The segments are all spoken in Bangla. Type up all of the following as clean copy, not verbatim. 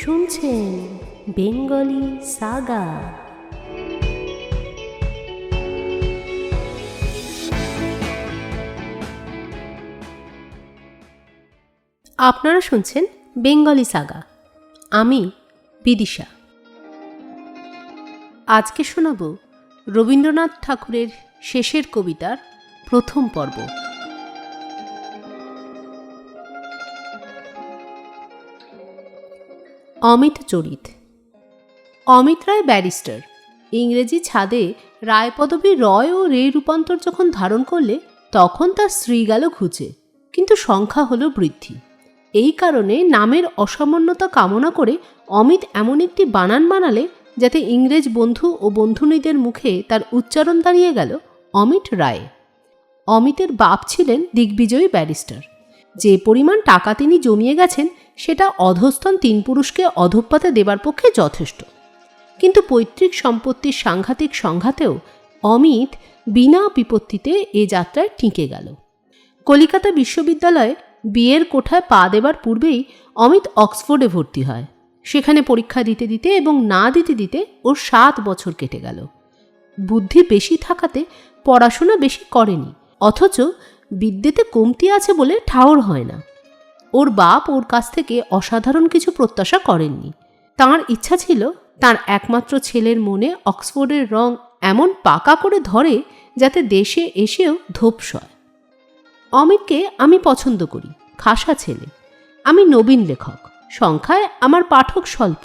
শুনছেন বেঙ্গলি সাগা। আপনারা শুনছেন বেঙ্গলি সাগা। আমি বিদিশা। আজকে শোনাব রবীন্দ্রনাথ ঠাকুরের শেষের কবিতার প্রথম পর্ব। অমিত চরিত। অমিত রায় ব্যারিস্টার। ইংরেজি ছাদে রায় পদবী রয় ও রে রূপান্তর যখন ধারণ করলে তখন তার স্ত্রী গেল ঘুচে, কিন্তু সংখ্যা হলো বৃদ্ধি। এই কারণে নামের অসামান্যতা কামনা করে অমিত এমন একটি বানান বানালে যাতে ইংরেজ বন্ধু ও বন্ধুনীদের মুখে তার উচ্চারণ দাঁড়িয়ে গেল অমিত রায়। অমিতের বাপ ছিলেন দিগ্বিজয়ী ব্যারিস্টার। যে পরিমাণ টাকা তিনি জমিয়ে গেছেন সেটা অধস্তন তিন পুরুষকে অধঃপাতে দেবার পক্ষে যথেষ্ট। কিন্তু পৈতৃক সম্পত্তির সাংঘাতিক সংঘাতেও অমিত বিনা বিপত্তিতে এ যাত্রায় টিকে গেল। কলিকাতা বিশ্ববিদ্যালয়ে বিয়ের কোঠায় পা দেবার পূর্বেই অমিত অক্সফোর্ডে ভর্তি হয়। সেখানে পরীক্ষা দিতে দিতে এবং না দিতে দিতে ওর 7 বছর কেটে গেল। বুদ্ধি বেশি থাকাতে পড়াশোনা বেশি করেনি, অথচ বিদ্যেতে কমতি আছে বলে ঠাউর হয় না। ওর বাপ ওর কাছ থেকে অসাধারণ কিছু প্রত্যাশা করেননি। তাঁর ইচ্ছা ছিল তার একমাত্র ছেলের মনে অক্সফোর্ডের রং এমন পাকা করে ধরে যাতে দেশে এসেও ধোপস হয়। অমিতকে আমি পছন্দ করি, খাসা ছেলে। আমি নবীন লেখক, সংখ্যায় আমার পাঠক স্বল্প,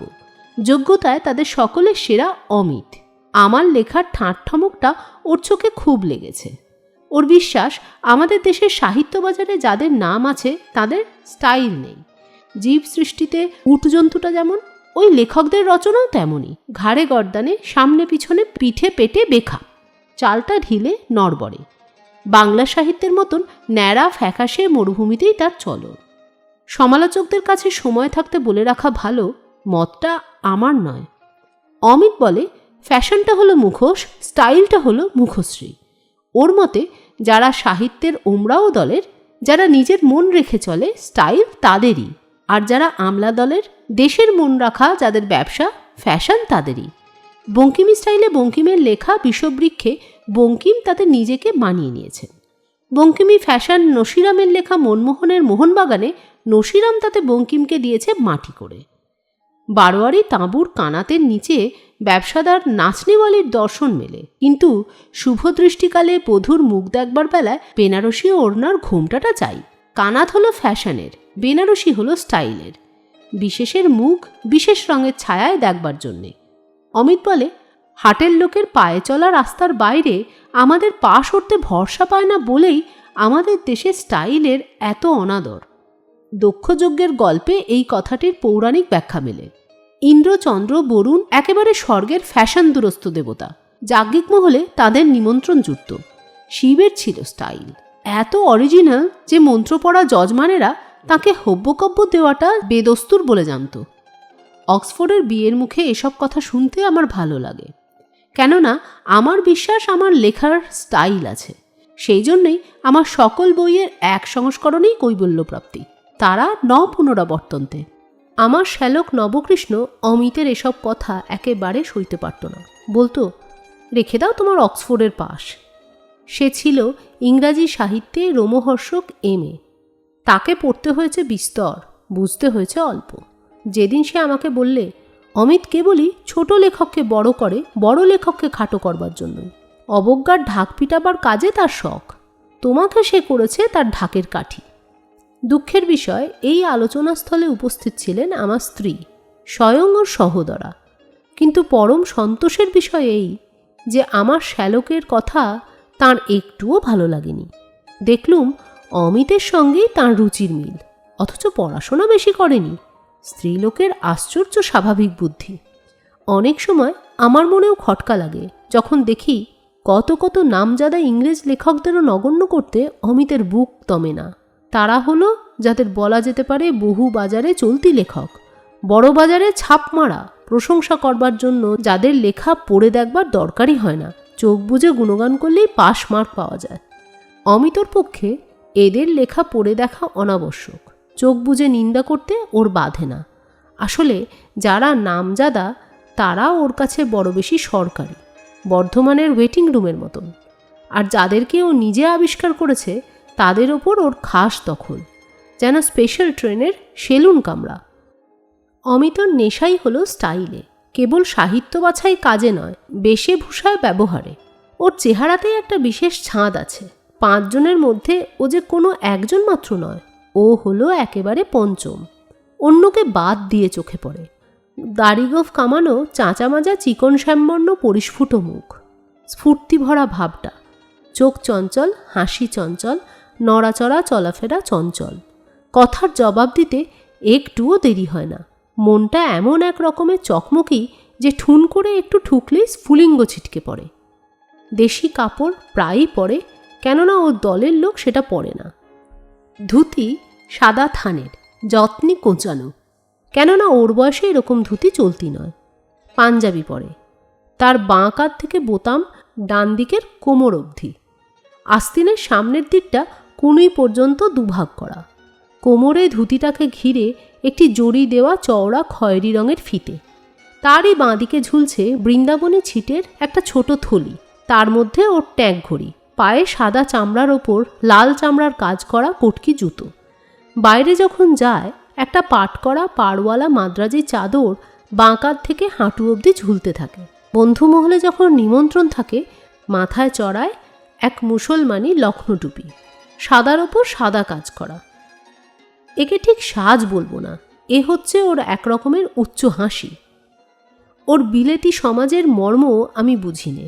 যোগ্যতায় তাদের সকলের সেরা অমিত। আমার লেখার ঠাঁট ঠমকটা ওর চোখে খুব লেগেছে। ওর বিশ্বাস আমাদের দেশের সাহিত্য বাজারে যাদের নাম আছে তাদের স্টাইল নেই। জীব সৃষ্টিতে উটজন্তুটা যেমন, ওই লেখকদের রচনাও তেমনই। ঘাড়ে গর্দানে, সামনে পিছনে, পিঠে পেটে বেখা, চালটা ঢিলে নড়বড়ে। বাংলা সাহিত্যের মতন ন্যাড়া ফ্যাকাশে মরুভূমিতেই তার চলন। সমালোচকদের কাছে সময় থাকতে বলে রাখা ভালো, মতটা আমার নয়। অমিত বলে ফ্যাশনটা হলো মুখোশ, স্টাইলটা হলো মুখশ্রী। ওর মতে যারা সাহিত্যের ওমরাও দলের, যারা নিজের মন রেখে চলে, স্টাইল তাদেরই। আর যারা আমলা দলের, দেশের মন রাখা যাদের ব্যবসা, ফ্যাশন তাদেরই। বঙ্কিমি স্টাইলে বঙ্কিমের লেখা বিষবৃক্ষে বঙ্কিম তাতে নিজেকে মানিয়ে নিয়েছেন। বঙ্কিমি ফ্যাশন নসিরামের লেখা মনমোহনের মোহনবাগানে নসিরাম তাতে বঙ্কিমকে দিয়েছে মাটি করে। বারোয়ারি তাঁবুর কানাতের নিচে ব্যবসাদার নাচনেওয়ালির দর্শন মেলে, কিন্তু শুভদৃষ্টিকালে বধূর মুখ দেখবার বেলায় বেনারসি ওড়নার ঘোমটাটা চাই। কানাত হলো ফ্যাশনের, বেনারসি হলো স্টাইলের। বিশেষের মুখ বিশেষ রঙের ছায়ায় দেখবার জন্যে। অমিত বলে হাটের লোকের পায়ে চলা রাস্তার বাইরে আমাদের পা সরতে ভরসা পায় না বলেই আমাদের দেশে স্টাইলের এত অনাদর। দক্ষযজ্ঞের গল্পে এই কথাটির পৌরাণিক ব্যাখ্যা মেলে। ইন্দ্র, চন্দ্র, বরুণ একেবারে স্বর্গের ফ্যাশন দুরস্ত দেবতা। যাজ্ঞিক মহলে তাদের নিমন্ত্রণ জুটত। শিবের ছিল স্টাইল এত অরিজিনাল যে মন্ত্র পড়া যজমানেরা তাকে হব্যকব্য দেওয়াটা বেদস্তুর বলে জানত। অক্সফোর্ডের বিয়ের মুখে এসব কথা শুনতে আমার ভালো লাগে, কেননা আমার বিশ্বাস আমার লেখার স্টাইল আছে। সেই জন্যই আমার সকল বইয়ের এক সংস্করণেই কৈবল্যপ্রাপ্তি, তারা পুনরাবর্তন্তে। আমার শ্যালক নবকৃষ্ণ অমিতের এসব কথা একেবারে সইতে পারত না। বলতো, রেখে দাও তোমার অক্সফোর্ডের পাশ। সে ছিল ইংরাজি সাহিত্যে রোমহর্ষক এমএ। তাকে পড়তে হয়েছে বিস্তর, বুঝতে হয়েছে অল্প। যেদিন সে আমাকে বললে, অমিত কেবলই ছোট লেখককে বড় করে, বড় লেখককে খাটো করবার জন্যই। অবজ্ঞার ঢাক পিটাবার কাজে তার শখ, তোমাকে সে করেছে তার ঢাকের কাঠি। দুঃখের বিষয়, এই আলোচনাস্থলে উপস্থিত ছিলেন আমার স্ত্রী, স্বয়ং ওর সহোদরা। কিন্তু পরম সন্তোষের বিষয় এই যে আমার শ্যালকের কথা তাঁর একটুও ভালো লাগেনি। দেখলুম অমিতের সঙ্গেই তাঁর রুচির মিল, অথচ পড়াশোনা বেশি করেনি। স্ত্রীলোকের আশ্চর্য স্বাভাবিক বুদ্ধি। অনেক সময় আমার মনেও খটকা লাগে যখন দেখি কত কত নামজাদা ইংরেজ লেখকদেরও নগণ্য করতে অমিতের বুক তমে না। তারা হলো যাদের বলা যেতে পারে বহু বাজারে চলতি লেখক, বড় বাজারে ছাপ মারা, প্রশংসা করবার জন্য যাদের লেখা পড়ে দেখবার দরকারই হয় না, চোখ বুজে গুণগান করলেই পাশ মার্ক পাওয়া যায়। অমিতর পক্ষে এদের লেখা পড়ে দেখা অনাবশ্যক। চোখ বুজে নিন্দা করতে ওর বাধে না। আসলে যারা নামজাদা তারা ওর কাছে বড় বেশি সরকারি, বর্ধমানের ওয়েটিং রুমের মতন। আর যাদেরকে ও নিজে আবিষ্কার করেছে তাদের ওপর ওর খাস দখল, যেন স্পেশাল ট্রেনের সেলুন কামরা। অমিতর নেশাই হলো স্টাইলে, কেবল সাহিত্য বাছাই কাজে নয়, বেশভূষায় ব্যবহারে। ওর চেহারাতেই একটা বিশেষ ছাঁদ আছে। 5 জনের মধ্যে ও যে কোনো একজন মাত্র নয়, ও হলো একেবারে পঞ্চম, অন্যকে বাদ দিয়ে চোখে পড়ে। দাড়িগোফ কামানো, চাঁচা মাজা, চিকন শ্যামবর্ণ পরিস্ফুট মুখ, স্ফূর্তি ভরা ভাবটা, চোখ চঞ্চল, হাসি চঞ্চল, নড়াচড়া চলাফেরা চঞ্চল। কথার জবাব দিতে একটুও দেরি হয় না। মনটা এমন এক রকমের চকমকি যে ঠুন করে একটু ঠুকলেই স্ফুলিঙ্গ ছিটকে পড়ে। দেশি কাপড় প্রায়ই পরে, কেননা ওর দলের লোক সেটা পরে না। ধুতি সাদা থানের, যত্নে কোঁচানো, কেননা ওর বয়সে এরকম ধুতি চলতি নয়। পাঞ্জাবি পরে, তার বাঁ কাঁধ থেকে বোতাম ডান দিকের কোমর অবধি। আস্তিনের সামনের দিকটা কুনুই পর্যন্ত দুভাগ করা। কোমরে ধুতিটাকে ঘিরে একটি জড়ি দেওয়া চওড়া খয়েরি রঙের ফিতে। তারই বাঁদিকে ঝুলছে বৃন্দাবনী ছিটের একটা ছোট থলি, তার মধ্যে ওর ট্যাগ ঘড়ি। পায়ে সাদা চামড়ার ওপর লাল চামড়ার কাজ করা কটকি জুতো। বাইরে যখন যায় একটা পাট করা পাড়ওয়ালা মাদ্রাজি চাদর বাঁ কাঁধ থেকে হাঁটু অবধি ঝুলতে থাকে। বন্ধু মহলে যখন নিমন্ত্রণ থাকে, মাথায় চড়ায় এক মুসলমানি লক্ষ্ণৌ টুপি, সাদার ওপর সাদা কাজ করা। একে ঠিক সাজ বলবো না, এ হচ্ছে ওর এক রকমের উচ্চ হাসি। ওর বিলেতি সমাজের মর্ম আমি বুঝি নে।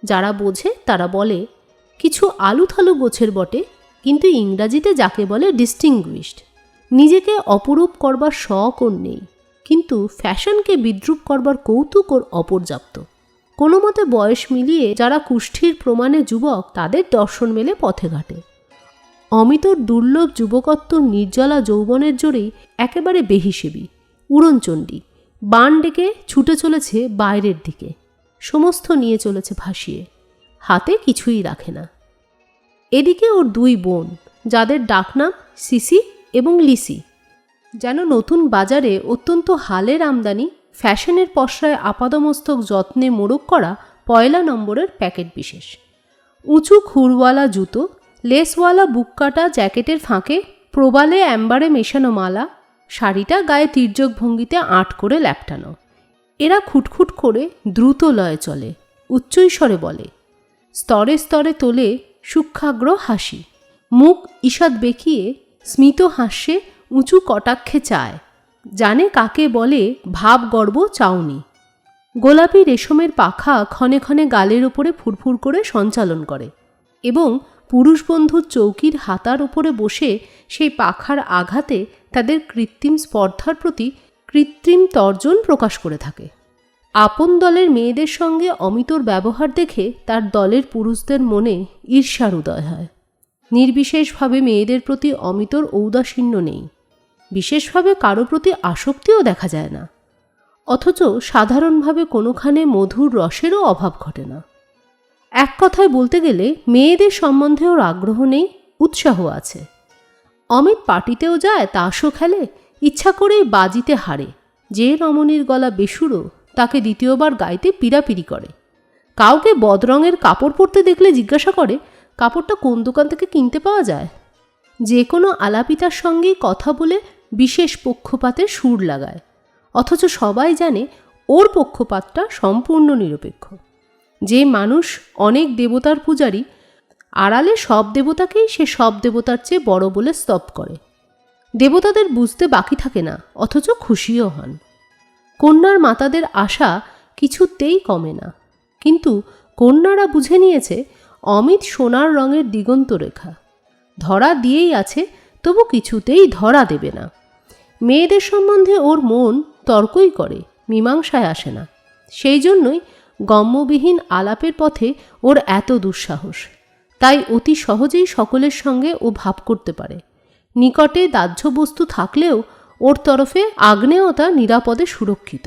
যারা বোঝে তারা বলে কিছু আলুথালু গোছের বটে, কিন্তু ইংরাজিতে যাকে বলে ডিস্টিংগুইশড। নিজেকে অপরূপ করবার শখ ওর নেই, কিন্তু ফ্যাশনকে বিদ্রূপ করবার কৌতুক ওর অপর্যাপ্ত। কোনো মতে বয়স মিলিয়ে যারা কুষ্ঠির প্রমাণে যুবক, তাদের দর্শন মেলে পথে ঘাটে। অমিতর দুর্লভ যুবকত্ব নির্জলা যৌবনের জোরেই একেবারে বেহিসেবি, উড়নচণ্ডী, বান ডেকে ছুটে চলেছে বাইরের দিকে, সমস্ত নিয়ে চলেছে ভাসিয়ে, হাতে কিছুই রাখে না। এদিকে ওর 2 বোন, যাদের ডাকনাম সিসি এবং লিসি, যেন নতুন বাজারে অত্যন্ত হালের আমদানি, ফ্যাশনের পসরায় আপাদমস্তক যত্নে মোড়ক করা 1 নম্বরের প্যাকেট বিশেষ। উঁচু খুরওয়ালা জুতো, লেসওয়ালা বুককাটা জ্যাকেটের ফাঁকে প্রবালে অ্যাম্বারে মেশানো মালা, শাড়িটা গায়ে তির্যক ভঙ্গিতে আঁট করে ল্যাপটানো। এরা খুটখুট করে দ্রুত লয়ে চলে, উচ্চৈস্বরে বলে, স্তরে স্তরে তোলে সূক্ষ্মাগ্র হাসি, মুখ ঈষৎ বেঁকিয়ে স্মিত হাস্যে উঁচু কটাক্ষে চায়, জানে কাকে বলে ভাব গর্ব চাউনি। গোলাপি রেশমের পাখা ক্ষণে ক্ষণে গালের ওপরে ফুরফুর করে সঞ্চালন করে, এবং পুরুষ বন্ধুর চৌকির হাতার ওপরে বসে সেই পাখার আঘাতে তাদের কৃত্রিম স্পর্ধার প্রতি কৃত্রিম তর্জন প্রকাশ করে থাকে। আপন দলের মেয়েদের সঙ্গে অমিতর ব্যবহার দেখে তার দলের পুরুষদের মনে ঈর্ষার উদয় হয়। নির্বিশেষভাবে মেয়েদের প্রতি অমিতর ঔদাসীন্য নেই, বিশেষভাবে কারো প্রতি আসক্তিও দেখা যায় না, অথচ সাধারণভাবে কোনোখানে মধুর রসেরও অভাব ঘটে না। এক কথায় বলতে গেলে মেয়েদের সম্বন্ধে ওর আগ্রহ নেই, উৎসাহ আছে। অমিত পার্টিতেও যায়, তাসও খেলে, ইচ্ছা করেই বাজিতে হারে। যে রমণীর গলা বেসুরো তাকে দ্বিতীয়বার গাইতে পিড়াপিড়ি করে। কাউকে বদরঙের কাপড় পরতে দেখলে জিজ্ঞাসা করে কাপড়টা কোন দোকান থেকে কিনতে পাওয়া যায়। যে কোনো আলাপিতার সঙ্গেই কথা বলে বিশেষ পক্ষপাতের সুর লাগায়, অথচ সবাই জানে ওর পক্ষপাতটা সম্পূর্ণ নিরপেক্ষ। যে মানুষ অনেক দেবতার পূজারী, আড়ালে সব দেবতাকেই সে সব দেবতার চেয়ে বড় বলে স্তব করে। দেবতাদের বুঝতে বাকি থাকে না, অথচ খুশিও হন। কন্যার মাতাদের আশা কিছুতেই কমে না, কিন্তু কন্যারা বুঝে নিয়েছে অমিত সোনার রঙের দিগন্ত রেখা, ধরা দিয়েই আছে, তবু কিছুতেই ধরা দেবে না। মেয়েদের সম্বন্ধে ওর মন তর্কই করে, মীমাংসায় আসে না। সেই জন্যই গম্যবিহীন আলাপের পথে ওর এত দুঃসাহস। তাই অতি সহজেই সকলের সঙ্গে ও ভাব করতে পারে। নিকটে দাহ্য বস্তু থাকলেও ওর তরফে আগ্নেয়তা নিরাপদে সুরক্ষিত।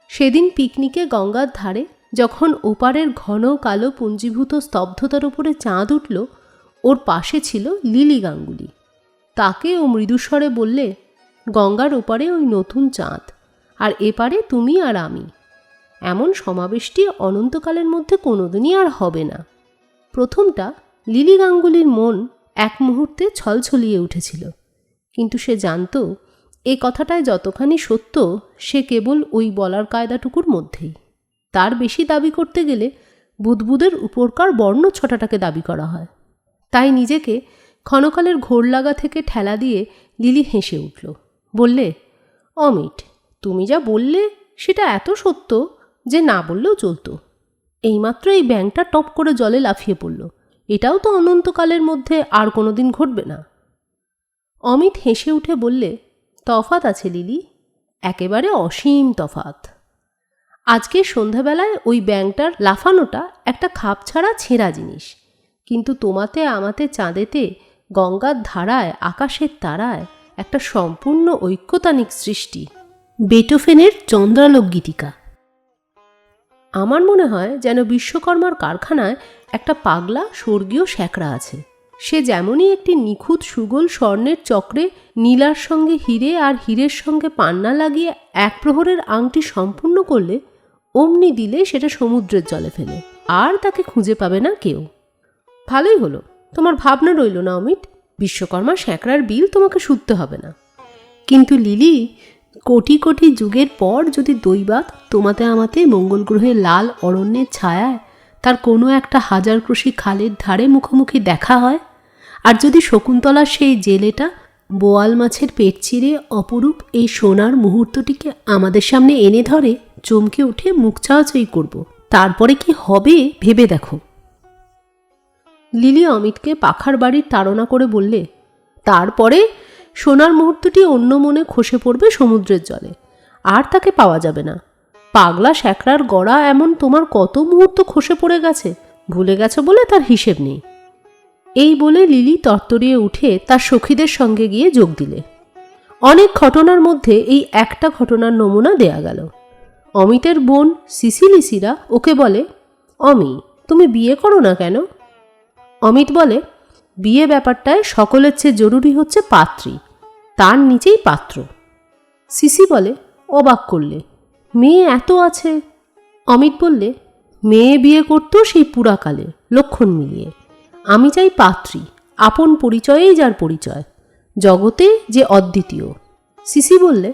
সেদিন পিকনিকে গঙ্গার ধারে যখন ওপারের ঘন কালো পুঞ্জীভূত স্তব্ধতার উপরে চাঁদ উঠল, ওর পাশে ছিল লিলি গাঙ্গুলি। তাকে ও মৃদুস্বরে বললে, গঙ্গার ওপারে ওই নতুন চাঁদ, আর এপারে তুমি আর আমি। এমন সমাবেশটি অনন্তকালের মধ্যে কোনোদিনই আর হবে না। প্রথমটা লিলি গাঙ্গুলির মন এক মুহূর্তে ছলছলিয়ে উঠেছিল, কিন্তু সে জানত এ কথাটায় যতখানি সত্য সে কেবল ওই বলার কায়দাটুকুর মধ্যেই। তার বেশি দাবি করতে গেলে বুদবুদের উপরকার বর্ণ ছটাটাকে দাবি করা হয়। তাই নিজেকে ক্ষণকালের ঘোর লাগা থেকে ঠেলা দিয়ে লিলি হেসে উঠল, বললে, অমিট, তুমি যা বললে সেটা এত সত্য যে না বললেও চলতো। এইমাত্র এই ব্যাঙটা টপ করে জলে লাফিয়ে পড়ল, এটাও তো অনন্তকালের মধ্যে আর কোনো দিন ঘটবে না। অমিত হেসে উঠে বললে, তফাৎ আছে লিলি, একেবারে অসীম তফাৎ। আজকে সন্ধ্যাবেলায় ওই ব্যাঙটার লাফানোটা একটা খাপ ছাড়া ছেঁড়া জিনিস, কিন্তু তোমাতে আমাতে চাঁদেতে গঙ্গার ধারায় আকাশের তারায় একটা সম্পূর্ণ ঐক্যতানিক সৃষ্টি, বেটোফেনের চন্দ্রালোক গীতিকা। আমার মনে হয় যেন বিশ্বকর্মার কারখানায় একটা পাগলা স্বর্গীয় শ্যাকরা আছে। সে যেমনই একটি নিখুঁত সুগোল স্বর্ণের চক্রে নীলার সঙ্গে হিরে আর হীরের সঙ্গে পান্না লাগিয়ে এক প্রহরের আংটি সম্পূর্ণ করলে অমনি দিলে সেটা সমুদ্রের জলে ফেলে, আর তাকে খুঁজে পাবে না কেউ। ভালোই হলো, তোমার ভাবনা রইল না অমিত, বিশ্বকর্মা শ্যাকরার বিল তোমাকে শুধতে হবে না। কিন্তু লিলি, কোটি কোটি যুগের পর যদি দৈবাত তোমাতে আমাতে মঙ্গল গ্রহের লাল অরণ্যের ছায়ায় তার কোনো একটা হাজার ক্রোশি খালের ধারে মুখোমুখি দেখা হয়, আর যদি শকুন্তলার সেই জেলেটা বোয়াল মাছের পেট চিরে অপরূপ এই সোনার মুহূর্তটিকে আমাদের সামনে এনে ধরে, চমকে উঠে মুখ চাওয়াচাই করব, তারপরে কি হবে ভেবে দেখো। লিলি অমিতকে পাখার বাড়ির তাড়না করে বললে, তারপরে সোনার মুহূর্তটি অন্য মনে খসে পড়বে সমুদ্রের জলে, আর তাকে পাওয়া যাবে না। পাগলা শ্যাকরার গড়া এমন তোমার কত মুহূর্ত খসে পড়ে গেছে, ভুলে গেছো বলে তার হিসেব নেই। এই বলে লিলি তরতরিয়ে উঠে তার সখীদের সঙ্গে গিয়ে যোগ দিলে। অনেক ঘটনার মধ্যে এই একটা ঘটনার নমুনা দেয়া গেল। অমিতের বোন সিসিলিসিরা ওকে বলে, অমি, তুমি বিয়ে করো না কেন? অমিত বলে, বিয়ে ব্যাপারটায় সকলের চেয়ে জরুরি হচ্ছে পাত্রী, তার নিচেই পাত্র। সিসি বলে, অবাক করলে, মেয়ে এত আছে। অমিত বললে, মেয়ে বিয়ে করতো সেই পুরাকালে লক্ষণ মিলিয়ে, আমি চাই পাত্রী, আপন পরিচয়েই যার পরিচয়, জগতে যে অদ্বিতীয়। সিসি বললে,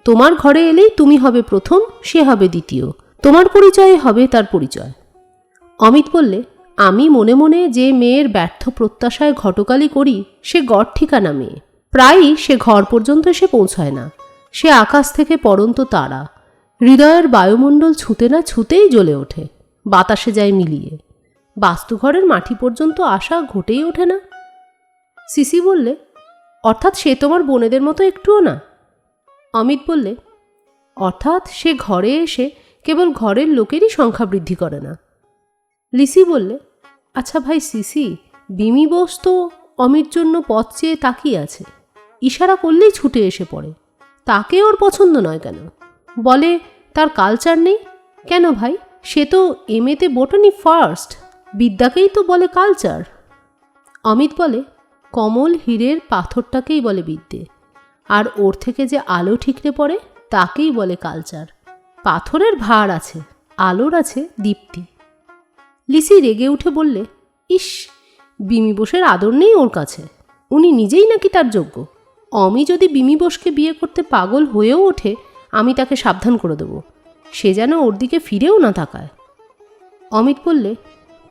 তোমার ঘরে এলেই তুমি হবে প্রথম, সে হবে দ্বিতীয়, তোমার পরিচয়ে হবে তার পরিচয়। অমিত বললে, আমি মনে মনে যে মেয়ের ব্যর্থ প্রত্যাশায় ঘটকালি করি সে গড় ঠিকানা মেয়ে, প্রায়ই সে ঘর পর্যন্ত এসে পৌঁছায় না, সে আকাশ থেকে পড়ন্ত তারা, হৃদয়ের বায়ুমণ্ডল ছুঁতে না ছুঁতেই জ্বলে ওঠে, বাতাসে যায় মিলিয়ে, বাস্তুঘরের মাটি পর্যন্ত আসা ঘটেই ওঠে না। সিসি বললে, অর্থাৎ সে তোমার বোনেদের মতো একটুও না? অমিত বললে, অর্থাৎ সে ঘরে এসে কেবল ঘরের লোকেরই সংখ্যা বৃদ্ধি করে না। লিসি বললে, আচ্ছা ভাই সিসি, বিমি বোস তো অমির জন্য পথ চেয়ে তাকিয়ে আছে, ইশারা করলেই ছুটে এসে পড়ে, তাকে ওর পছন্দ নয় কেন? বলে তার কালচার নেই। কেন ভাই, সে তো এমএতে বোটানি ফার্স্ট, বিদ্যাকেই তো বলে কালচার। অমিত বলে, কমল হীরের পাথরটাকেই বলে বিদ্যে, আর ওর থেকে যে আলো ঠিকরে পড়ে তাকেই বলে কালচার। পাথরের ভার আছে, আলোর আছে দীপ্তি। লিসি রেগে উঠে বললে, ইস, বিমি বোসের আদর নেই ওর কাছে, উনি নিজেই নাকি তার যোগ্য। অমি যদি বিমি বোসকে বিয়ে করতে পাগল হয়েও ওঠে, আমি তাকে সাবধান করে দেব, সে যেন ওর দিকে ফিরেও না তাকায়। অমিত বললে,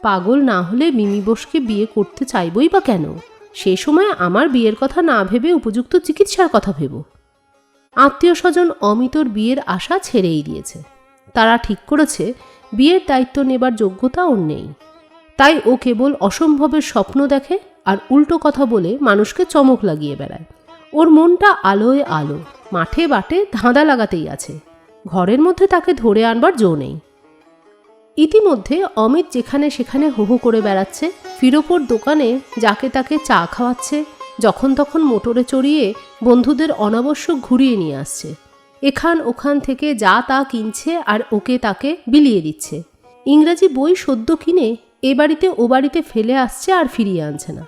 পাগল না হলে বিমি বোসকে বিয়ে করতে চাইবই বা কেন? সে সময় আমার বিয়ের কথা না ভেবে উপযুক্ত চিকিৎসার কথা ভেব। আত্মীয় স্বজন অমিতর বিয়ের আশা ছেড়েই দিয়েছে, তারা ঠিক করেছে বিয়ের দায়িত্ব নেবার যোগ্যতা ওর নেই, তাই ও কেবল অসম্ভবের স্বপ্ন দেখে আর উল্টো কথা বলে মানুষকে চমক লাগিয়ে বেড়ায়। ওর মনটা আলোয় আলো, মাঠে বাটে ধাঁধা লাগাতেই আছে, ঘরের মধ্যে তাকে ধরে আনবার জো নেই। ইতিমধ্যে অমিত যেখানে সেখানে হো হো করে বেড়াচ্ছে, ফিরোপোর দোকানে যাকে তাকে চা খাওয়াচ্ছে, যখন তখন মোটরে চড়িয়ে বন্ধুদের অনাবশ্যক ঘুরিয়ে নিয়ে আসছে, এখান ওখান থেকে যা তা কিনছে আর ওকে তাকে বিলিয়ে দিচ্ছে। ইংরাজি বই সদ্য কিনে এ বাড়িতে ও বাড়িতে ফেলে আসছে আর ফিরিয়ে আনছে না।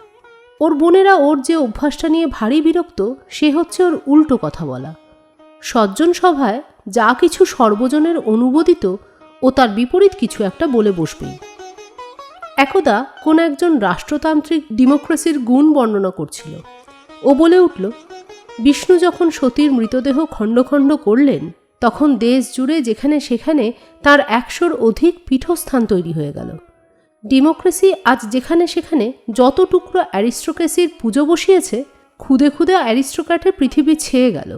ওর বোনেরা ওর যে অভ্যাসটা নিয়ে ভারী বিরক্ত সে হচ্ছে ওর উল্টো কথা বলা। সজ্জন সভায় যা কিছু সর্বজনের অনুমোদিত ও তার বিপরীত কিছু একটা বলে বসবেই। একদা কোন একজন রাষ্ট্রতান্ত্রিক ডেমোক্রেসির গুণ বর্ণনা করছিল। ও বলে উঠল, বিষ্ণু যখন সতীর মৃতদেহ খণ্ড খণ্ড করলেন তখন দেশ জুড়ে যেখানে সেখানে তার 100-র অধিক পীঠস্থান তৈরি হয়ে গেল। ডেমোক্রেসি আজ যেখানে সেখানে যত টুকরো অ্যারিস্টোক্রেসির পুজো বসিয়েছে, খুদে খুদে অ্যারিস্টোক্র্যাটের পৃথিবী ছেয়ে গেল।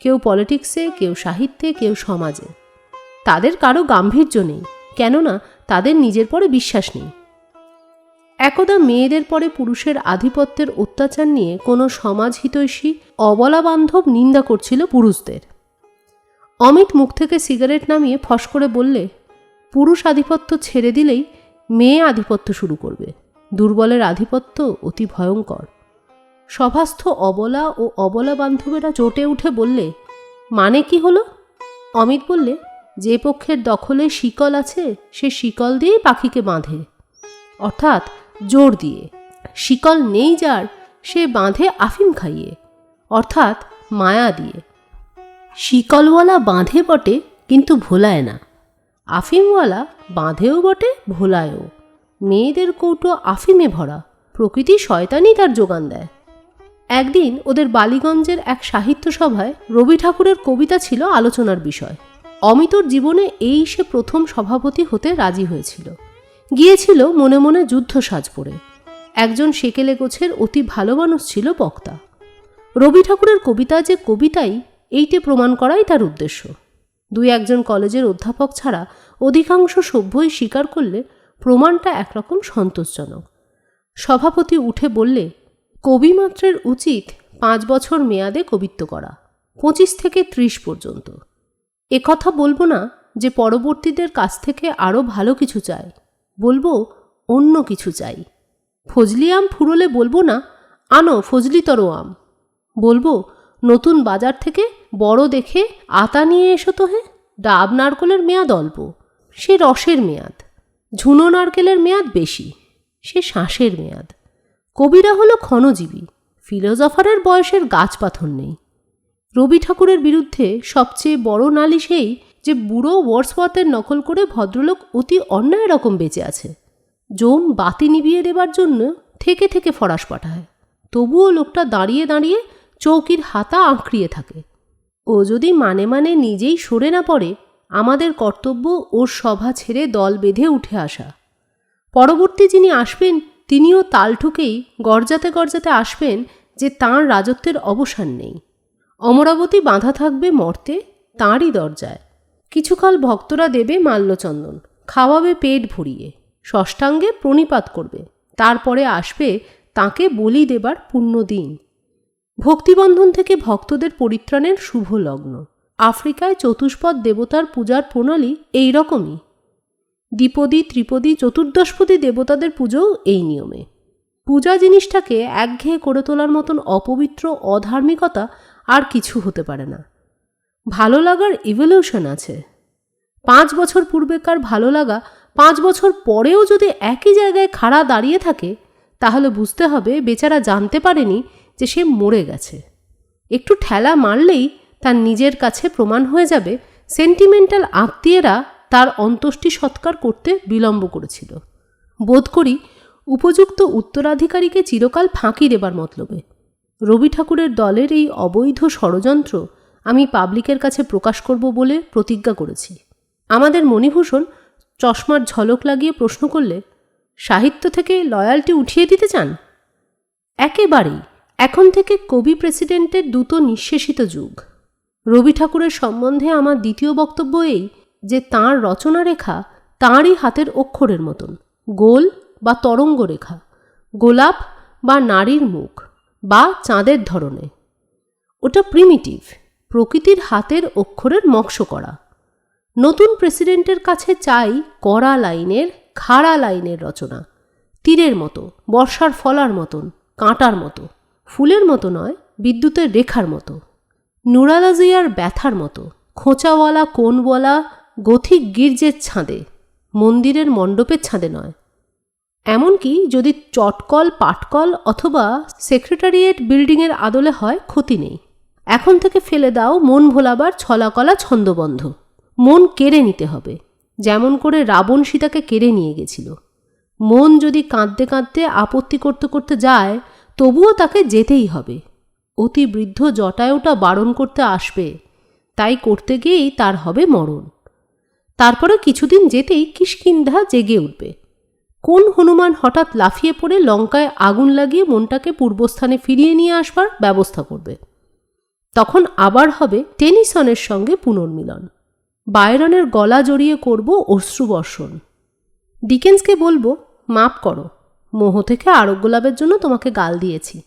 কেউ পলিটিক্সে, কেউ সাহিত্যে, কেউ সমাজে। তাদের কারো গাম্ভীর্য নেই, কেননা তাদের নিজের পরে বিশ্বাস নেই। একদা মেয়েদের পরে পুরুষের আধিপত্যের অত্যাচার নিয়ে কোনো সমাজহিতৈষী অবলা বান্ধব নিন্দা করছিল পুরুষদের। অমিত মুখ থেকে সিগারেট নামিয়ে ফস করে বললে, পুরুষ আধিপত্য ছেড়ে দিলেই মেয়ে আধিপত্য শুরু করবে। দুর্বলের আধিপত্য অতি ভয়ঙ্কর। সভাস্থ অবলা ও অবলা বান্ধবেরা চটে উঠে বললে, মানে কি হলো? অমিত বললে, যে পক্ষের দখলে শিকল আছে সে শিকল দিয়েই পাখিকে বাঁধে, অর্থাৎ জোর দিয়ে। শিকল নেই যার, সে বাঁধে আফিম খাইয়ে, অর্থাৎ মায়া দিয়ে। শিকলওয়ালা বাঁধে বটে কিন্তু ভোলায় না, আফিমওয়ালা বাঁধেও বটে ভোলায়ও। মেয়েদের কৌটো আফিমে ভরা, প্রকৃতি শয়তানই তার যোগান দেয়। একদিন ওদের বালিগঞ্জের এক সাহিত্য সভায় রবি ঠাকুরের কবিতা ছিল আলোচনার বিষয়। অমিতর জীবনে এই সে প্রথম সভাপতি হতে রাজি হয়েছিল। গিয়েছিল মনে মনে যুদ্ধ সাজ পরে। একজন সেকেলে গোছের অতি ভালো মানুষ ছিল বক্তা। রবি ঠাকুরের কবিতা যে কবিতাই, এইটে প্রমাণ করাই তার উদ্দেশ্য। 2-1 কলেজের অধ্যাপক ছাড়া অধিকাংশ সভ্যই স্বীকার করলে প্রমাণটা একরকম সন্তোষজনক। সভাপতি উঠে বললে, কবিমাত্রের উচিত 5 বছর মেয়াদে কবিত্ব করা, 25 থেকে 30 পর্যন্ত। একথা বলবো না যে পরবর্তীদের কাছ থেকে আরও ভালো কিছু চাই, বলবো অন্য কিছু চাই। ফজলি আম ফুরোলে বলবো না, আনো ফজলিতর আম। বলবো, নতুন বাজার থেকে বড় দেখে আতা নিয়ে এসো তো হে। ডাব নারকেলের মেয়াদ অল্প, সে রসের মেয়াদ। ঝুনো নারকেলের মেয়াদ বেশি, সে শ্বাসের মেয়াদ। কবিরা হলো ক্ষণজীবী, ফিলোজফারের বয়সের গাছ পাথর নেই। রবি ঠাকুরের বিরুদ্ধে সবচেয়ে বড় নালিশ এই যে বুড়ো ওয়ার্ডসওয়ার্থের নকল করে ভদ্রলোক অতি অন্যায় রকম বেঁচে আছে। জম বাতি নিভিয়ে দেবার জন্য থেকে থেকে ফরাস পাঠায়, তবুও লোকটা দাঁড়িয়ে দাঁড়িয়ে চৌকির হাতা আঁকড়িয়ে থাকে। ও যদি মানে মানে নিজেই সরে না পড়ে, আমাদের কর্তব্য ওর সভা ছেড়ে দল বেঁধে উঠে আসা। পরবর্তী যিনি আসবেন তিনিও তাল ঠুকেই গর্জাতে গর্জাতে আসবেন যে তাঁর রাজত্বের অবসান নেই। অমরাবতী বাঁধা থাকবে মর্তে তাঁরই দরজায়। কিছুকাল ভক্তরা দেবে মাল্যচন্দন, খাওয়াবে পেট ভরিয়ে, ষষ্ঠাঙ্গে প্রণিপাত করবে। তারপরে আসবে তাঁকে বলি দেবার পুণ্য দিন। ভক্তিবন্ধন থেকে ভক্তদের পরিত্রাণের শুভ লগ্ন। আফ্রিকায় চতুষ্পদ দেবতার পূজার প্রণালী এই রকমই। দ্বিপদী, ত্রিপদী, চতুর্দশপদী দেবতাদের পুজোও এই নিয়মে। পূজা জিনিসটাকে একঘেয়ে করে তোলার মতন অপবিত্র অধার্মিকতা আর কিছু হতে পারে না। ভালো লাগার ইভলিউশন আছে। 5 বছর পূর্বেকার ভালো লাগা 5 বছর পরেও যদি একই জায়গায় খাড়া দাঁড়িয়ে থাকে, তাহলে বুঝতে হবে বেচারা জানতে পারেনি যে সে মরে গেছে। একটু ঠেলা মারলেই তার নিজের কাছে প্রমাণ হয়ে যাবে সেন্টিমেন্টাল আত্মীয়রা তার অন্ত্যেষ্টি সৎকার করতে বিলম্ব করেছিল। বোধ করি উপযুক্ত উত্তরাধিকারীকে চিরকাল ফাঁকি দেবার মতলবে। রবি ঠাকুরের দলের এই অবৈধ ষড়যন্ত্র আমি পাবলিকের কাছে প্রকাশ করব বলে প্রতিজ্ঞা করেছি। আমাদের মণিভূষণ চশমার ঝলক লাগিয়ে প্রশ্ন করলে, সাহিত্য থেকে লয়ালটি উঠিয়ে দিতে চান? একেবারেই। এখন থেকে কবি প্রেসিডেন্টের দ্রুত নিঃশেষিত যুগ। রবি ঠাকুরের সম্বন্ধে আমার দ্বিতীয় বক্তব্য এই যে তাঁর রচনা রেখা তাঁরই হাতের অক্ষরের মতন, গোল বা তরঙ্গ রেখা, গোলাপ বা নারীর মুখ বা চাঁদের ধরনে। ওটা প্রিমিটিভ, প্রকৃতির হাতের অক্ষরের মক্স করা। নতুন প্রেসিডেন্টের কাছে চাই কড়া লাইনের, খাড়া লাইনের রচনা, তীরের মতো, বর্ষার ফলার মতন, কাঁটার মতো, ফুলের মতো নয়, বিদ্যুতের রেখার মতো, নুরালাজিয়ার ব্যথার মতো, খোঁচাওয়ালা কোণওয়ালা গথিক গির্জের ছাদে, মন্দিরের মণ্ডপের ছাদে নয়। এমনকি যদি চটকল, পাটকল অথবা সেক্রেটারিয়েট বিল্ডিংয়ের আদলে হয়, ক্ষতি নেই। এখন থেকে ফেলে দাও মন ভোলাবার ছলাকলা ছন্দবন্ধ। মন কেড়ে নিতে হবে, যেমন করে রাবণ সীতাকে কেড়ে নিয়ে গেছিল। মন যদি কাঁদতে কাঁদতে আপত্তি করতে করতে যায়, তবুও তাকে যেতেই হবে। অতি বৃদ্ধ জটায়ুটা বারণ করতে আসবে, তাই করতে গিয়েই তার হবে মরণ। তারপরে কিছুদিন যেতেই কিষ্কিন্ধা জেগে উঠবে। কোন হনুমান হঠাৎ লাফিয়ে পড়ে লঙ্কায় আগুন লাগিয়ে মনটাকে পূর্বস্থানে ফিরিয়ে নিয়ে আসবার ব্যবস্থা করবে। তখন আবার হবে টেনিসনের সঙ্গে পুনর্মিলন। বায়রনের গলা জড়িয়ে করব অশ্রুবর্ষণ। ডিকেন্সকে বলবো, মাপ করো, মোহ থেকে আরোগ্য লাভের জন্য তোমাকে গাল দিয়েছি।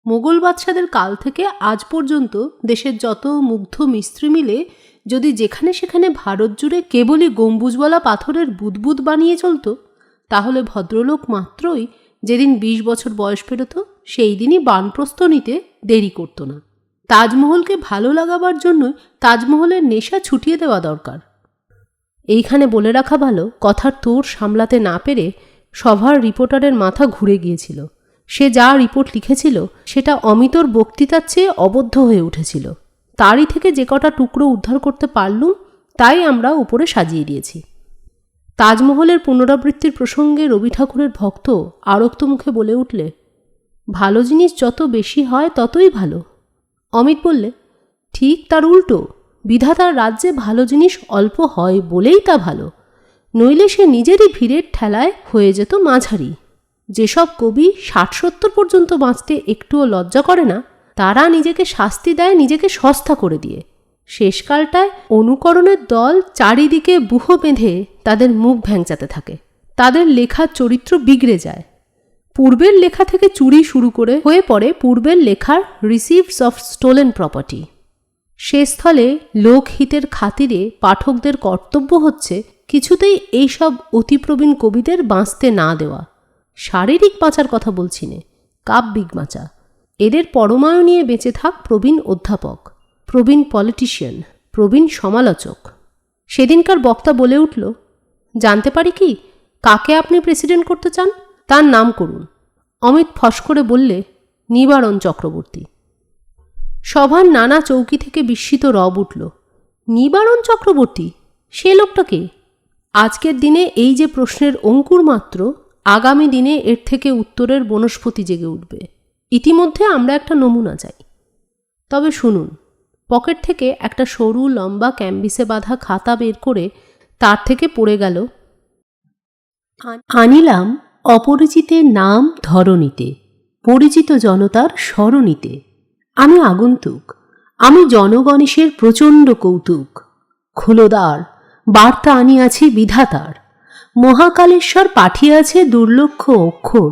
মোগল বাদশাদের কাল থেকে আজ পর্যন্ত দেশের যত মুগ্ধ মিস্ত্রি মিলে যদি যেখানে সেখানে ভারত জুড়ে কেবলই গম্বুজওয়ালা পাথরের বুদবুদ বানিয়ে চলত, তাহলে ভদ্রলোক মাত্রই যেদিন 20 বছর বয়স পেরোত, সেই দিনই বানপ্রস্থ নিতে দেরি করত না। তাজমহলকে ভালো লাগাবার জন্যই তাজমহলের নেশা ছুটিয়ে দেওয়া দরকার। এইখানে বলে রাখা ভালো, কথার তোড় সামলাতে না পেরে সভার রিপোর্টারের মাথা ঘুরে গিয়েছিল। সে যা রিপোর্ট লিখেছিল সেটা অমিতর বক্তৃতার চেয়ে অবদ্ধ হয়ে উঠেছিল। তারই থেকে যে কটা টুকরো উদ্ধার করতে পারলুম, তাই আমরা উপরে সাজিয়ে দিয়েছি। তাজমহলের পুনরাবৃত্তির প্রসঙ্গে রবি ঠাকুরের ভক্ত আরক্ত মুখে বলে উঠলে, ভালো জিনিস যত বেশি হয় ততই ভালো। অমিত বললে, ঠিক তার উল্টো, বিধাতার রাজ্যে ভালো জিনিস অল্প হয় বলেই তা ভালো, নইলে সে নিজেরই ভিড়ের ঠেলায় হয়ে যেত মাঝারি। যেসব কবি 60-70 পর্যন্ত বাঁচতে একটুও লজ্জা করে না, তারা নিজেকে শাস্তি দেয় নিজেকে সস্তা করে দিয়ে। শেষকালটায় অনুকরণের দল চারিদিকে বুহ বেঁধে তাদের মুখ ভ্যাংচাতে থাকে। তাদের লেখার চরিত্র বিগড়ে যায়। পূর্বের লেখা থেকে চুরি শুরু করে হয়ে পড়ে পূর্বের লেখার রিসিভস অফ স্টোলেন প্রপার্টি। সে স্থলে লোকহিতের খাতিরে পাঠকদের কর্তব্য হচ্ছে কিছুতেই এইসব অতিপ্রবীণ কবিদের বাঁচতে না দেওয়া। শারীরিক বাঁচার কথা বলছি নে, কাব্যিক বাঁচা। এদের পরমায়ু নিয়ে বেঁচে থাক প্রবীণ অধ্যাপক, প্রবীণ পলিটিশিয়ান, প্রবীণ সমালোচক। সেদিনকার বক্তা বলে উঠল, জানতে পারি কি কাকে আপনি প্রেসিডেন্ট করতে চান? তার নাম করুন। অমিত ফস করে বললে, নিবারণ চক্রবর্তী। সভার নানা চৌকি থেকে বিস্মিত রব উঠল। নিবারণ চক্রবর্তী? সে লোকটাকে? আজকের দিনে এই যে প্রশ্নের অঙ্কুর মাত্র, আগামী দিনে এর থেকে উত্তরের বনস্পতি জেগে উঠবে। ইতিমধ্যে আমরা একটা নমুনা চাই। তবে শুনুন। পকেট থেকে একটা সরু লম্বা ক্যাম্বিসে বাঁধা খাতা বের করে তার থেকে পড়ে গেল, আনিলাম অপরিচিতের নাম ধরণীতে, পরিচিত জনতার স্মরণীতে। আমি আগন্তুক, আমি জনগণেশের প্রচণ্ড কৌতুক। খোলদার, বার্তা আনিয়াছি বিধাতার, মহাকালেশ্বর পাঠিয়াছে দুর্লক্ষ অক্ষর।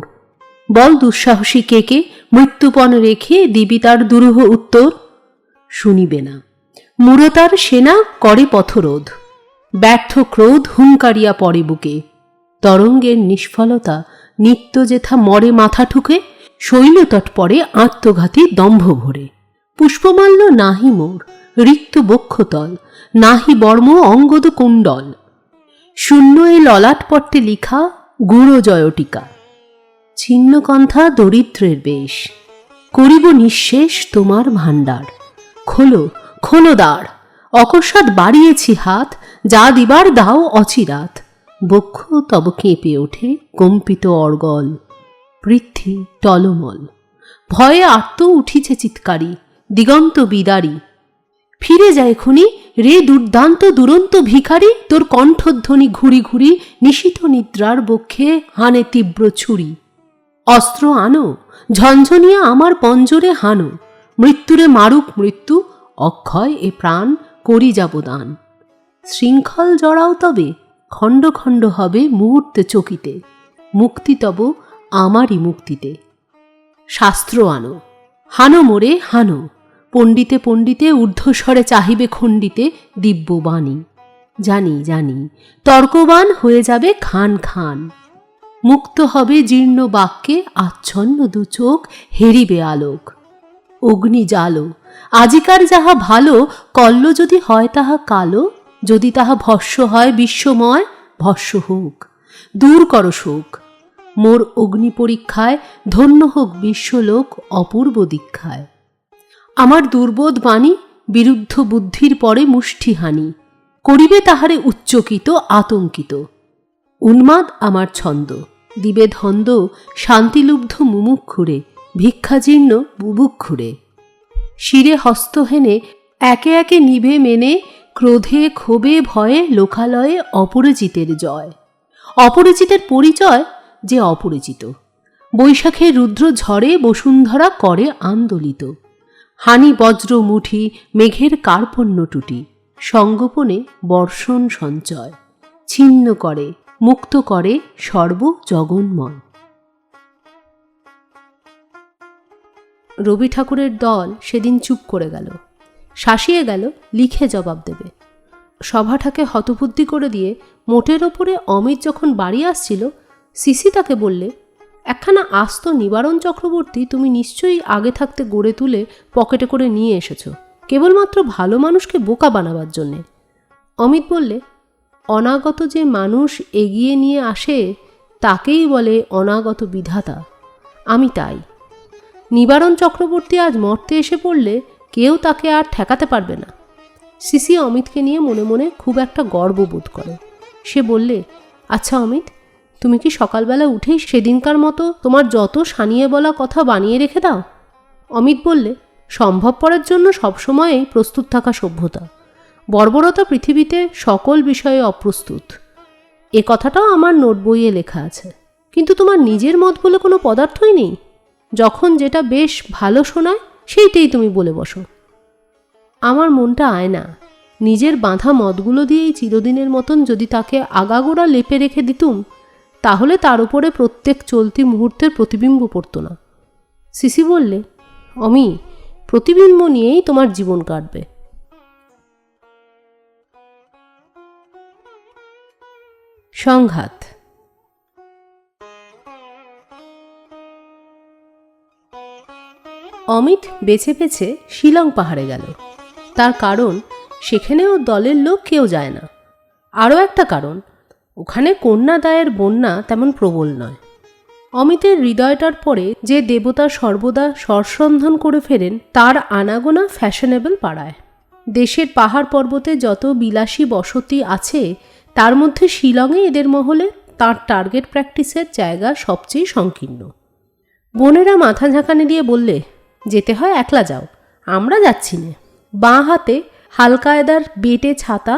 বল দুঃসাহসী কে মৃত্যুপণ রেখে দিবি তার দুরূহ উত্তর। শুনিবে না, মূঢ়তার সেনা করে পথরোধ, ব্যর্থ ক্রোধ হুঙ্কারিয়া পড়ে বুকে। তরঙ্গের নিষ্ফলতা নিত্য যেথা মরে মাথা ঠুকে, শৈলতট পড়ে আত্মঘাতী দম্ভ ভরে। পুষ্পমাল্য নাহি মোর, রিক্ত বক্ষতল, নাহি বর্ম অঙ্গদ কুণ্ডল। শূন্য এ ললাটপট্টে লিখা গুড় জয়টিকা। ছিন্নকণ্ঠা দরিদ্রের বেশ, করিব নিঃশেষ তোমার ভাণ্ডার। খোলো খোলো দ্বার, অকস্মাৎ বাড়িয়েছি হাত, যা দিবার দাও অচিরাত। বক্ষ তব কেঁপে ওঠে কম্পিত অর্গল, পৃথ্বী টলমল। ভয়ে আর্ত উঠিছে চিৎকারি, দিগন্ত বিদারী। ফিরে যায় খুনি রে দুর্দান্ত দুরন্ত ভিখারি, তোর কণ্ঠধ্বনি ঘুরি ঘুরি নিশীথ নিদ্রার বক্ষে হানে তীব্র ছুরি। অস্ত্র আনো, ঝঞ্ঝনিয়া আমার পঞ্জরে হানো, মৃত্যুরে মারুক মৃত্যু, অক্ষয় এ প্রাণ করি যাব দান। শৃঙ্খল জড়াও তবে, খণ্ড খণ্ড হবে মুহূর্তে চকিতে, মুক্তি তব আমারই মুক্তিতে। শাস্ত্র আনো, হানো মোরে হানো, পণ্ডিতে পণ্ডিতে ঊর্ধ্বস্বরে চাহিবে খণ্ডিতে দিব্যবাণী। জানি জানি তর্কবান হয়ে যাবে খান খান, মুক্ত হবে জীর্ণ বাক্যে আচ্ছন্ন দু চোখ, হেরিবে আলোক। অগ্নি জালো, আজিকার যাহা ভালো, কল্ল যদি হয় তাহা কালো, যদি তাহা ভস্য হয় বিশ্বময়, ভস্য হোক। দূর করো শোক। মোর অগ্নি পরীক্ষায় ধন্য হোক বিশ্বলোক অপূর্ব দীক্ষায়। আমার দুর্বোধ বাণী বিরুদ্ধ বুদ্ধির পরে মুষ্টিহানি, করিবে তাহারে উচ্চকিত আতঙ্কিত। উন্মাদ আমার ছন্দ, দিবে ধন্দ শান্তিলুব্ধ মুমুক্ষুরে, ভিক্ষাজীর্ণ বুভুক্ষুরে। শিরে হস্ত হেনে একে একে নিভে মেনে, ক্রোধে ক্ষোভে ভয়ে লোকালয়ে অপরিচিতের জয়। অপরিচিতের পরিচয় যে অপরিচিত। বৈশাখের রুদ্র ঝড়ে বসুন্ধরা করে আন্দোলিত। হানি বজ্র মুঠি মেঘের কার্পণ্য টুটি, সঙ্গোপনে বর্ষণ সঞ্চয়। ছিন্ন করে মুক্ত করে সর্ব জগন্ময়। রবি ঠাকুরের দল সেদিন চুপ করে গেল, শাসিয়ে গেল লিখে জবাব দেবে। সভাটাকে হতবুদ্ধি করে দিয়ে মোটের ওপরে অমিত যখন বাড়ি আসছিল, সিসি তাকে বললে, একখানা আস্ত নিবারণ চক্রবর্তী তুমি নিশ্চয়ই আগে থাকতে গড়ে তুলে পকেটে করে নিয়ে এসেছ, কেবলমাত্র ভালো মানুষকে বোকা বানাবার জন্যে। অমিত বললে, অনাগত যে মানুষ এগিয়ে নিয়ে আসে তাকেই বলে অনাগত বিধাতা। আমি তাই। নিবারণ চক্রবর্তী আজ মর্তে এসে পড়লে কেউ তাকে আর ঠেকাতে পারবে না। সিসি অমিতকে নিয়ে মনে মনে খুব একটা গর্ববোধ করে। সে বললে, আচ্ছা অমিত, তুমি কি সকালবেলা উঠেই সেদিনকার মতো তোমার যত সানিয়ে বলা কথা বানিয়ে রেখে দাও? অমিত বললে, সম্ভবপরের জন্য সবসময়ই প্রস্তুত থাকা সভ্যতা। বর্বরতা পৃথিবীতে সকল বিষয়ে অপ্রস্তুত। এ কথাটাও আমার নোট বইয়ে লেখা আছে। কিন্তু তোমার নিজের মত বলে কোনো পদার্থই নেই। যখন যেটা বেশ ভালো শোনায় সেইটাই তুমি বলে বসো। আমার মনটা আয়না। নিজের বাঁধা মতগুলো দিয়েই চিরদিনের মতন যদি তাকে আগাগোড়া লেপে রেখে দিতুম, তাহলে তার উপরে প্রত্যেক চলতি মুহূর্তের প্রতিবিম্ব পড়ত না। সিসি বললে, অমি, প্রতিবিম্ব নিয়েই তোমার জীবন কাটবে। সংঘাত। অমিত বেছে বেছে শিলং পাহাড়ে গেল। তার কারণ, সেখানেও দলের লোক কেউ যায় না। আরও একটা কারণ, ওখানে কন্যাদায়ের বন্যা তেমন প্রবল নয়। অমিতের হৃদয়টার পরে যে দেবতা সর্বদা সরসন্ধন করে ফেরেন তার আনাগোনা ফ্যাশনেবল পাড়ায়। দেশের পাহাড় পর্বতে যত বিলাসী বসতি আছে তার মধ্যে শিলংয়ে এদের মহলে তার টার্গেট প্র্যাকটিসের জায়গা সবচেয়ে সংকীর্ণ। বোনেরা মাথা ঝাঁকানি দিয়ে বললে, যেতে হয় একলা যাও, আমরা যাচ্ছি না। বাঁ হাতে হালকায়দার বেটে ছাতা,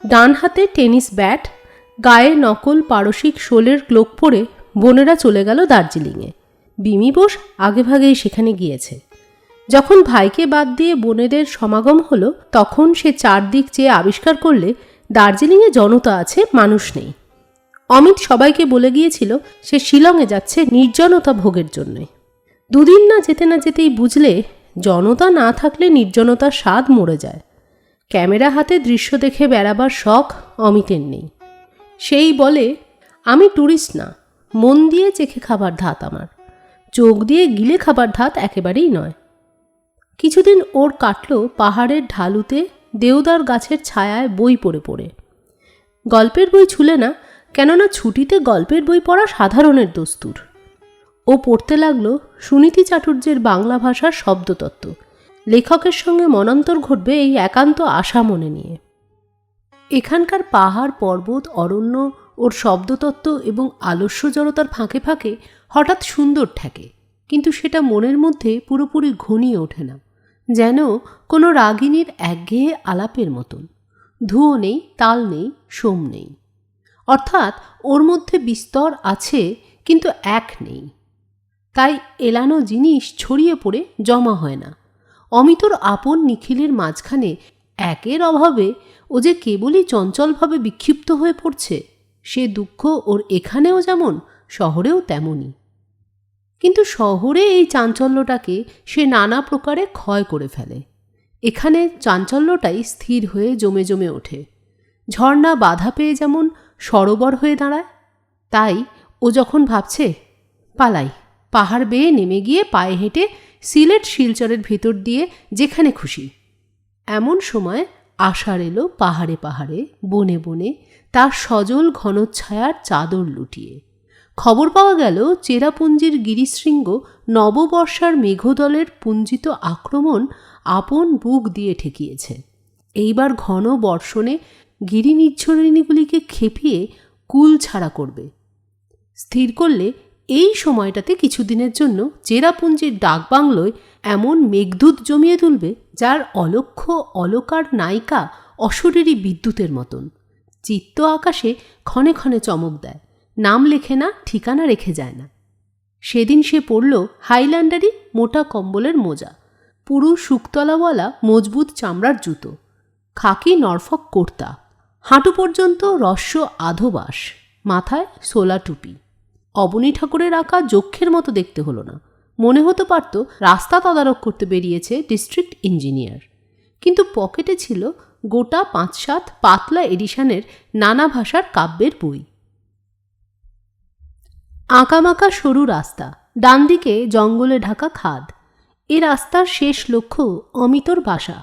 ডান হাতে টেনিস ব্যাট, গায়ে নকল পারসিক শোলের ক্লোক পরে বোনেরা চলে গেল দার্জিলিংয়ে। বিমি বোস আগেভাগেই সেখানে গিয়েছে। যখন ভাইকে বাদ দিয়ে বোনেদের সমাগম হলো, তখন সে চারদিক চেয়ে আবিষ্কার করলে দার্জিলিংয়ে জনতা আছে, মানুষ নেই। অমিত সবাইকে বলে গিয়েছিল সে শিলংয়ে যাচ্ছে নির্জনতা ভোগের জন্যে। দুদিন না যেতেই বুঝলে জনতা না থাকলে নির্জনতার স্বাদ মরে যায়। ক্যামেরা হাতে দৃশ্য দেখে বেড়াবার শখ অমিতের নেই। সেই বলে, আমি ট্যুরিস্ট না, মন দিয়ে চেখে খাবার ধাত আমার, চোখ দিয়ে গিলে খাবার ধাত একেবারেই নয়। কিছুদিন ওর কাটল পাহাড়ের ঢালুতে দেওদার গাছের ছায়ায় বই পড়ে পড়ে। গল্পের বই ছুলে না, কেননা ছুটিতে গল্পের বই পড়া সাধারণের দস্তুর। ও পড়তে লাগলো সুনীতি চাটুর্যের বাংলা ভাষার শব্দতত্ত্ব। লেখকের সঙ্গে মনান্তর ঘটবে এই একান্ত আশা মনে নিয়ে। এখানকার পাহাড় পর্বত অরণ্য ওর শব্দতত্ত্ব এবং আলস্য জড়তার ফাঁকে ফাঁকে হঠাৎ সুন্দর ঠেকে, কিন্তু সেটা মনের মধ্যে পুরোপুরি ঘনিয়ে ওঠে না, যেন কোনো রাগিনীর একঘেয়ে আলাপের মতন। ধুয়ো নেই, তাল নেই, সোম নেই। অর্থাৎ ওর মধ্যে বিস্তর আছে কিন্তু এক নেই। তাই এলানো জিনিস ছড়িয়ে পড়ে জমা হয় না। অমিতর আপন নিখিলের মাঝখানে একের অভাবে ও যে কেবলই চঞ্চলভাবে বিক্ষিপ্ত হয়ে পড়ছে, সে দুঃখ ওর এখানেও যেমন শহরেও তেমনই। কিন্তু শহরে এই চাঞ্চল্যটাকে সে নানা প্রকারে ক্ষয় করে ফেলে। এখানে চাঞ্চল্যটাই স্থির হয়ে জমে জমে ওঠে। ঝর্ণা বাধা পেয়ে যেমন সরোবর হয়ে দাঁড়ায়, তাই ও যখন ভাবছে পালাই, পাহাড় বেয়ে নেমে গিয়ে পায়ে হেঁটে সিলেট শিলচরের ভেতর দিয়ে যেখানে খুশি, এমন সময় আষাঢ় এলো পাহাড়ে পাহাড়ে, বনে বনে, তার সজল ঘনচ্ছায়ার চাদর লুটিয়ে। খবর পাওয়া গেল চেরাপুঞ্জির গিরিশৃঙ্গ নববর্ষার মেঘদলের পুঞ্জিত আক্রমণ আপন বুক দিয়ে ঠেকিয়েছে। এইবার ঘন বর্ষণে গিরিনির্ঝরিণীগুলিকে খেপিয়ে কুল ছাড়া করবে। স্থির করলে এই সময়টাতে কিছুদিনের জন্য চেরাপুঞ্জির ডাকবাংলোয় এমন মেঘদূত জমিয়ে তুলবে যার অলক্ষ্য অলকার নায়িকা অশরীরী বিদ্যুতের মতন। চিত্ত আকাশে ক্ষণে ক্ষণে চমক দেয়, নাম লেখে না, ঠিকানা রেখে যায় না। সেদিন সে পরল হাইল্যান্ডারি মোটা কম্বলের মোজা, পুরু শুকতলাওয়ালা মজবুত চামড়ার জুতো, খাকি নরফক কুর্তা, হাঁটু পর্যন্ত রস্য আধোবাস, মাথায় সোলা টুপি। অবনী ঠাকুরের আঁকা যক্ষের মতো দেখতে হলো না, মনে হতে পারত রাস্তা তদারক করতে বেরিয়েছে ডিস্ট্রিক্ট ইঞ্জিনিয়ার। কিন্তু পকেটে ছিল গোটা ৫-৭ পাতলা এডিশনের নানা ভাষার কাব্যের বই। আঁকামাকা সরু রাস্তা, ডান দিকে জঙ্গলে ঢাকা খাদ। এ রাস্তার শেষ লক্ষ্য অমিতর বাসা।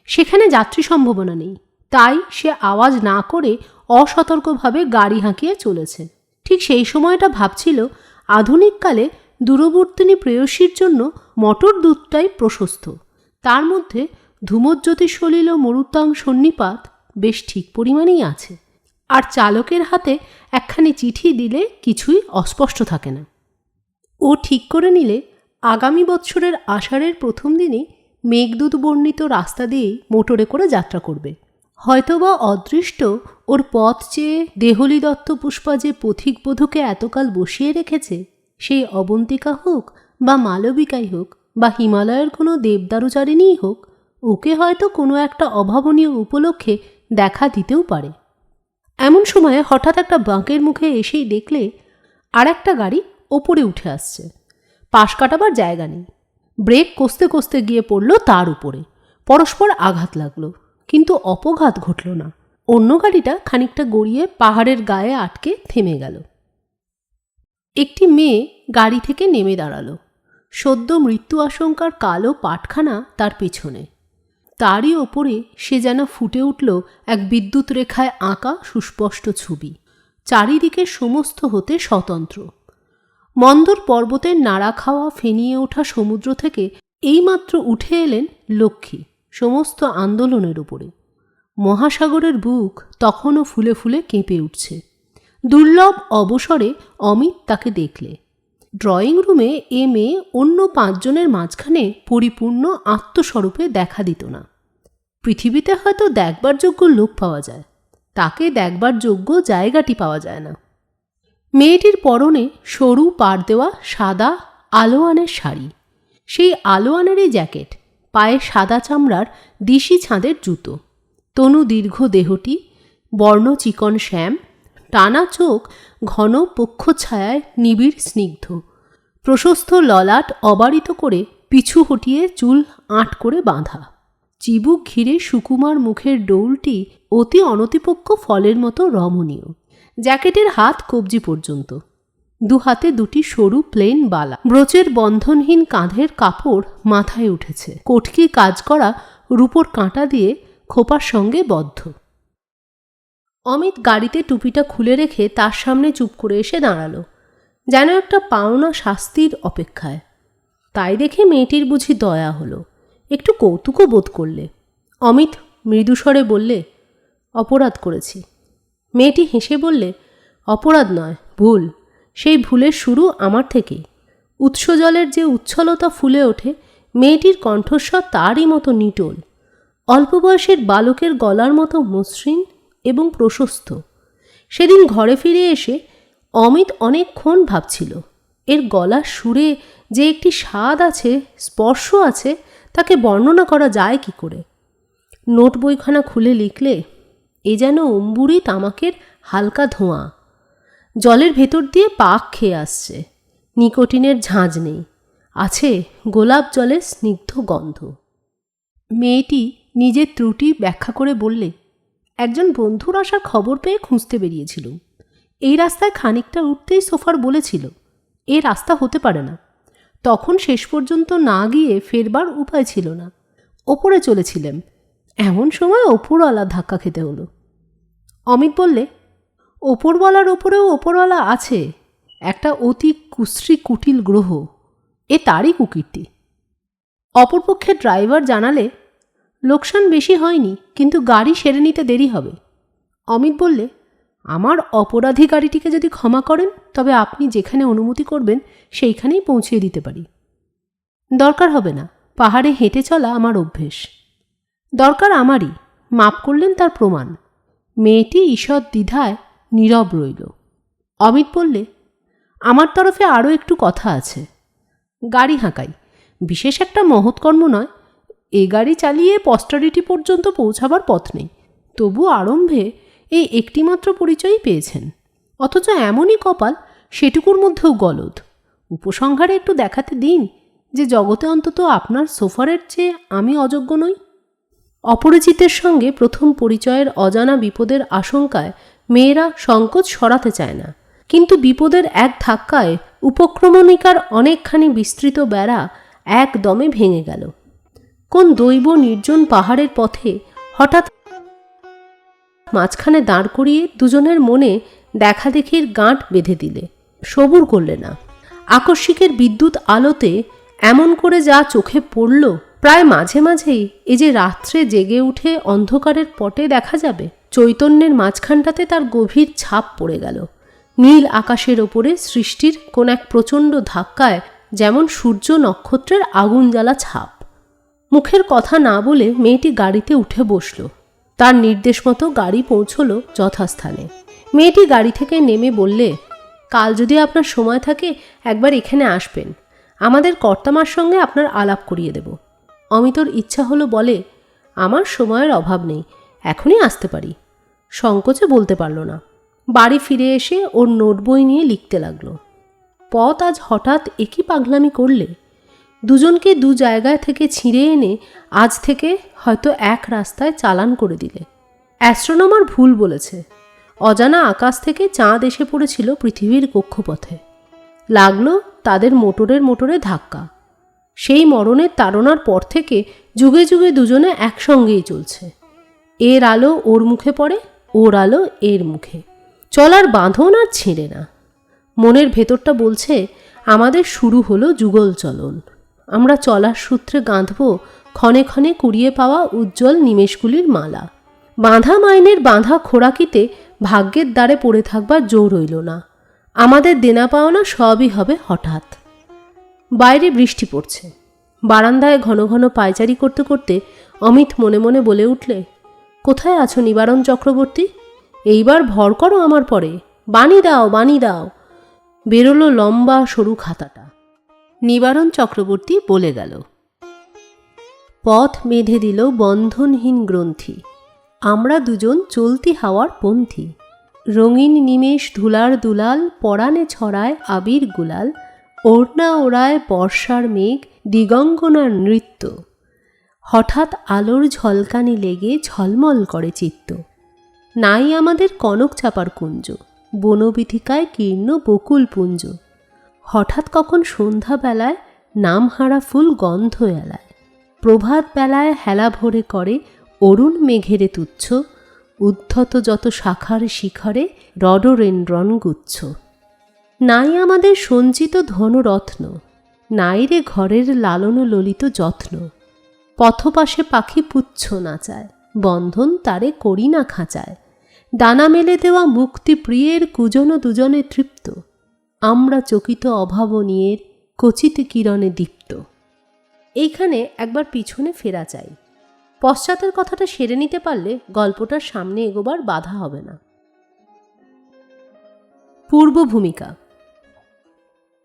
সেখানে যাত্রী সম্ভাবনা নেই, তাই সে আওয়াজ না করে অসতর্কভাবে গাড়ি হাঁকিয়ে চলেছে। ঠিক সেই সময়টা ভাবছিল আধুনিককালে দূরবর্তিনী প্রেয়সীর জন্য মটর দুধটাই প্রশস্ত। তার মধ্যে ধূমজ্যোতি সলিল মরুতাং সন্নিপাত বেশ ঠিক পরিমাণেই আছে, আর চালকের হাতে একখানি চিঠি দিলে কিছুই অস্পষ্ট থাকে না। ও ঠিক করে নিলে আগামী বৎসরের আষাঢ়ের প্রথম দিনই মেঘদূত বর্ণিত রাস্তা দিয়েই মোটরে করে যাত্রা করবে। হয়তোবা অদৃষ্ট ওর পথ চেয়ে দেহলী দত্ত পুষ্পা যে পথিকবধূকে এতকাল বসিয়ে রেখেছে, সেই অবন্তিকা হোক বা মালবিকাই হোক বা হিমালয়ের কোনো দেবদারুচারিণীই হোক, ওকে হয়তো কোনো একটা অভাবনীয় উপলক্ষে দেখা দিতেও পারে। এমন সময়ে হঠাৎ একটা বাঁকের মুখে এসেই দেখলে আর একটা গাড়ি ওপরে উঠে আসছে। পাশ কাটাবার জায়গা নেই। ব্রেক কষতে কষতে গিয়ে পড়ল তার উপরে। পরস্পর আঘাত লাগলো, কিন্তু অপঘাত ঘটল না। অন্য গাড়িটা খানিকটা গড়িয়ে পাহাড়ের গায়ে আটকে থেমে গেল। একটি মেয়ে গাড়ি থেকে নেমে দাঁড়ালো। সদ্য মৃত্যু আশঙ্কার কালো পাটখানা তার পেছনে। তারই ওপরে সে যেন ফুটে উঠল এক বিদ্যুৎ রেখায় আঁকা সুস্পষ্ট ছবি, চারিদিকে সমস্ত হতে স্বতন্ত্র। মন্দর পর্বতের নাড়া খাওয়া ফেনিয়ে ওঠা সমুদ্র থেকে এইমাত্র উঠে এলেন লক্ষ্মী সমস্ত আন্দোলনের উপরে। মহাসাগরের বুক তখনও ফুলে ফুলে কেঁপে উঠছে। দুর্লভ অবসরে অমিত তাকে দেখলে। ড্রয়িং রুমে এ মেয়ে অন্য 5 জনের মাঝখানে পরিপূর্ণ আত্মস্বরূপে দেখা দিত না। পৃথিবীতে হয়তো দেখবার যোগ্য লোক পাওয়া যায়, তাকে দেখবার যোগ্য জায়গাটি পাওয়া যায় না। মেয়েটির পরনে সরু পাড় দেওয়া সাদা আলোয়ানের শাড়ি, সেই আলোয়ানেরই জ্যাকেট, পায়ে সাদা চামড়ার দিশি ছাঁদের জুতো, তনু দীর্ঘ দেহটি, বর্ণ চিকন শ্যাম, টানা চোখ ঘন পক্ষছায়ায় নিবিড় স্নিগ্ধ, প্রশস্ত ললাট অবারিত করে পিছু হটিয়ে চুল আঁট করে বাঁধা, চিবুক ঘিরে সুকুমার মুখের ডৌলটি অতি অনতিপক্ষ ফলের মতো রমণীয়। জ্যাকেটের হাত কবজি পর্যন্ত, 2 হাতে 2টি সরু প্লেন বালা, ব্রোচের বন্ধনহীন কাঁধের কাপড় মাথায় উঠেছে, কটকি কাজ করা রূপোর কাঁটা দিয়ে খোপার সঙ্গে বদ্ধ। অমিত গাড়িতে টুপিটা খুলে রেখে তার সামনে চুপ করে এসে দাঁড়ালো, যেন একটা পাওনা শাস্তির অপেক্ষায়। তাই দেখে মেয়েটির বুঝি দয়া হলো, একটু কৌতুকও বোধ করলে। অমিত মৃদুস্বরে বললে, অপরাধ করেছি। মেয়েটি হেসে বললে, অপরাধ নয়, ভুল। সেই ভুলের শুরু আমার থেকেই। উৎস জলের যে উচ্ছলতা ফুলে ওঠে, মেয়েটির কণ্ঠস্বর তারই মতো নিটোল, অল্প বয়সের বালকের গলার মতো মসৃণ এবং প্রশস্ত। সেদিন ঘরে ফিরে এসে অমিত অনেকক্ষণ ভাবছিল, এর গলার সুরে যে একটি স্বাদ আছে, স্পর্শ আছে, তাকে বর্ণনা করা যায় কি করে। নোট বইখানা খুলে লিখলে, এ যেন অম্বুরি তামাকের হালকা ধোঁয়া, জলের ভেতর দিয়ে পাক খেয়ে আসছে, নিকোটিনের ঝাঁঝ নেই, আছে গোলাপ জলের স্নিগ্ধ গন্ধ। মেয়েটি নিজের ত্রুটি ব্যাখ্যা করে বললে, একজন বন্ধুর আসার খবর পেয়ে খুঁজতে বেরিয়েছিলুম। এই রাস্তায় খানিকটা উঠতেই সোফার বলেছিল, এ রাস্তা হতে পারে না। তখন শেষ পর্যন্ত না গিয়ে ফেরবার উপায় ছিল না। ওপরে চলেছিলেন, এমন সময় ওপরওয়ালা ধাক্কা খেতে হলো। অমিত বললে, ওপরওয়ালার ওপরেও ওপরওয়ালা আছে, একটা অতি কুশ্রী কুটিল গ্রহ, এ তারই কুকীর্তি। অপরপক্ষের ড্রাইভার জানালে, লোকসান বেশি হয়নি, কিন্তু গাড়ি সেরে নিতে দেরি হবে। অমিত বললে, আমার অপরাধী গাড়িটিকে যদি ক্ষমা করেন তবে আপনি যেখানে অনুমতি করবেন সেইখানেই পৌঁছিয়ে দিতে পারি। দরকার হবে না, পাহাড়ে হেঁটে চলা আমার অভ্যেস। দরকার আমারই, মাপ করলেন তার প্রমাণ। মেয়েটি ঈষৎ দ্বিধায় নীরব রইল। অমিত বললে, আমার তরফে আরও একটু কথা আছে। গাড়ি হাঁকাই, বিশেষ একটা মহৎকর্ম নয়, এ গাড়ি চালিয়ে পস্টারিটি পর্যন্ত পৌঁছাবার পথ নেই, তবু আরম্ভে এই একটিমাত্র পরিচয়ই পেয়েছেন, অথচ এমনই কপাল সেটুকুর মধ্যেও গলদ। উপসংহারে একটু দেখাতে দিন যে জগতে অন্তত আপনার সোফারের চেয়ে আমি অযোগ্য নই। অপরিচিতের সঙ্গে প্রথম পরিচয়ের অজানা বিপদের আশঙ্কায় মেয়েরা সংকোচ সরাতে চায় না, কিন্তু বিপদের এক ধাক্কায় উপক্রমণিকার অনেকখানি বিস্তৃত বেড়া একদমে ভেঙে গেল। কোন দৈব নির্জন পাহাড়ের পথে হঠাৎ মাঝখানে দাঁড় করিয়ে দুজনের মনে দেখাদেখির গাঁট বেঁধে দিলে। সবুর করলে না। আকস্মিকের বিদ্যুৎ আলোতে এমন করে যা চোখে পড়ল, প্রায় মাঝে মাঝেই এ যে রাত্রে জেগে উঠে অন্ধকারের পটে দেখা যাবে, চৈতন্যের মাঝখানটাতে তার গভীর ছাপ পড়ে গেল। নীল আকাশের ওপরে সৃষ্টির কোন এক প্রচণ্ড ধাক্কায় যেমন সূর্য নক্ষত্রের আগুন জ্বালা ছাপ। মুখের কথা না বলে মেয়েটি গাড়িতে উঠে বসল। তার নির্দেশ মতো গাড়ি পৌঁছল যথাস্থানে। মেয়েটি গাড়ি থেকে নেমে বললে, কাল যদি আপনার সময় থাকে একবার এখানে আসবেন, আমাদের কর্তামার সঙ্গে আপনার আলাপ করিয়ে দেব। অমিতর ইচ্ছা হলো বলে, আমার সময়ের অভাব নেই, এখনই আসতে পারি। সংকোচে বলতে পারল না। বাড়ি ফিরে এসে ওর নোট বই নিয়ে লিখতে লাগলো। পথ আজ হঠাৎ একই পাগলামি করলে। দুজনকে দু জায়গায় থেকে ছিঁড়ে এনে আজ থেকে হয়তো এক রাস্তায় চালান করে দিলে। অ্যাস্ট্রোনমার ভুল বলেছে। অজানা আকাশ থেকে চাঁদ এসে পড়েছিল পৃথিবীর কক্ষপথে। লাগলো তাদের মোটরে ধাক্কা। সেই মরণের তাড়নার পর থেকে যুগে যুগে দুজনে একসঙ্গেই চলছে। এর আলো ওর মুখে পড়ে, ওর আলো এর মুখে। চলার বাঁধন আর ছিঁড়ে না। মনের ভেতরটা বলছে, আমাদের শুরু হলো যুগল চলন। আমরা চলার সূত্রে গাঁথব ক্ষণে ক্ষণে কুড়িয়ে পাওয়া উজ্জ্বল নিমেষগুলির মালা। বাঁধা মাইনের বাঁধা খোরাকিতে ভাগ্যের দ্বারে পড়ে থাকবার জো রইল না। আমাদের দেনা পাওনা সবই হবে হঠাৎ। বাইরে বৃষ্টি পড়ছে। বারান্দায় ঘন ঘন পায়চারি করতে করতে অমিত মনে মনে বলে উঠলে, কোথায় আছো নিবারণ চক্রবর্তী? এইবার ভর করো আমার পরে, বাণী দাও, বাণী দাও। বেরোলো লম্বা সরু খাতাটা। নিবারণ চক্রবর্তী বলে গেল। পথ বেঁধে দিল বন্ধনহীন গ্রন্থি। আমরা দুজন চলতি হাওয়ার পন্থী। রঙিন নিমেষ ধুলার দুলাল, পরাণে ছড়ায় আবির গুলাল। ওড়না ওড়ায় বর্ষার মেঘ, দিগঙ্গনার নৃত্য। হঠাৎ আলোর ঝলকানি লেগে ঝলমল করে চিত্ত। নাই আমাদের কনক চাপার কুঞ্জ, বনবিথিকায় কীর্ণ বকুল পুঞ্জ। হঠাৎ কখন সন্ধ্যাবেলায় নামহারা ফুল গন্ধ এলায়। প্রভাত বেলায় হেলা ভরে করে অরুণ মেঘেরে তুচ্ছ। উদ্ধত যত শাখার শিখরে রডরেন্দ্রন গুচ্ছ। নাই আমাদের সঞ্চিত ধনরত্ন, নাই রে ঘরের লালন ললিত যত্ন। পথপাশে পাখি পুচ্ছ নাচায়, বন্ধন তারে করি না খাঁচায়। ডানা মেলে দেওয়া মুক্তি প্রিয়ের কুজন দুজনে তৃপ্ত। আমরা চকিত অভাবনীয়ের কচিত কিরণে দীপ্ত। এইখানে একবার পিছনে ফেরা চাই। পশ্চাতের কথাটা সেরে নিতে পারলে গল্পটার সামনে এগোবার বাধা হবে না। পূর্ব ভূমিকা।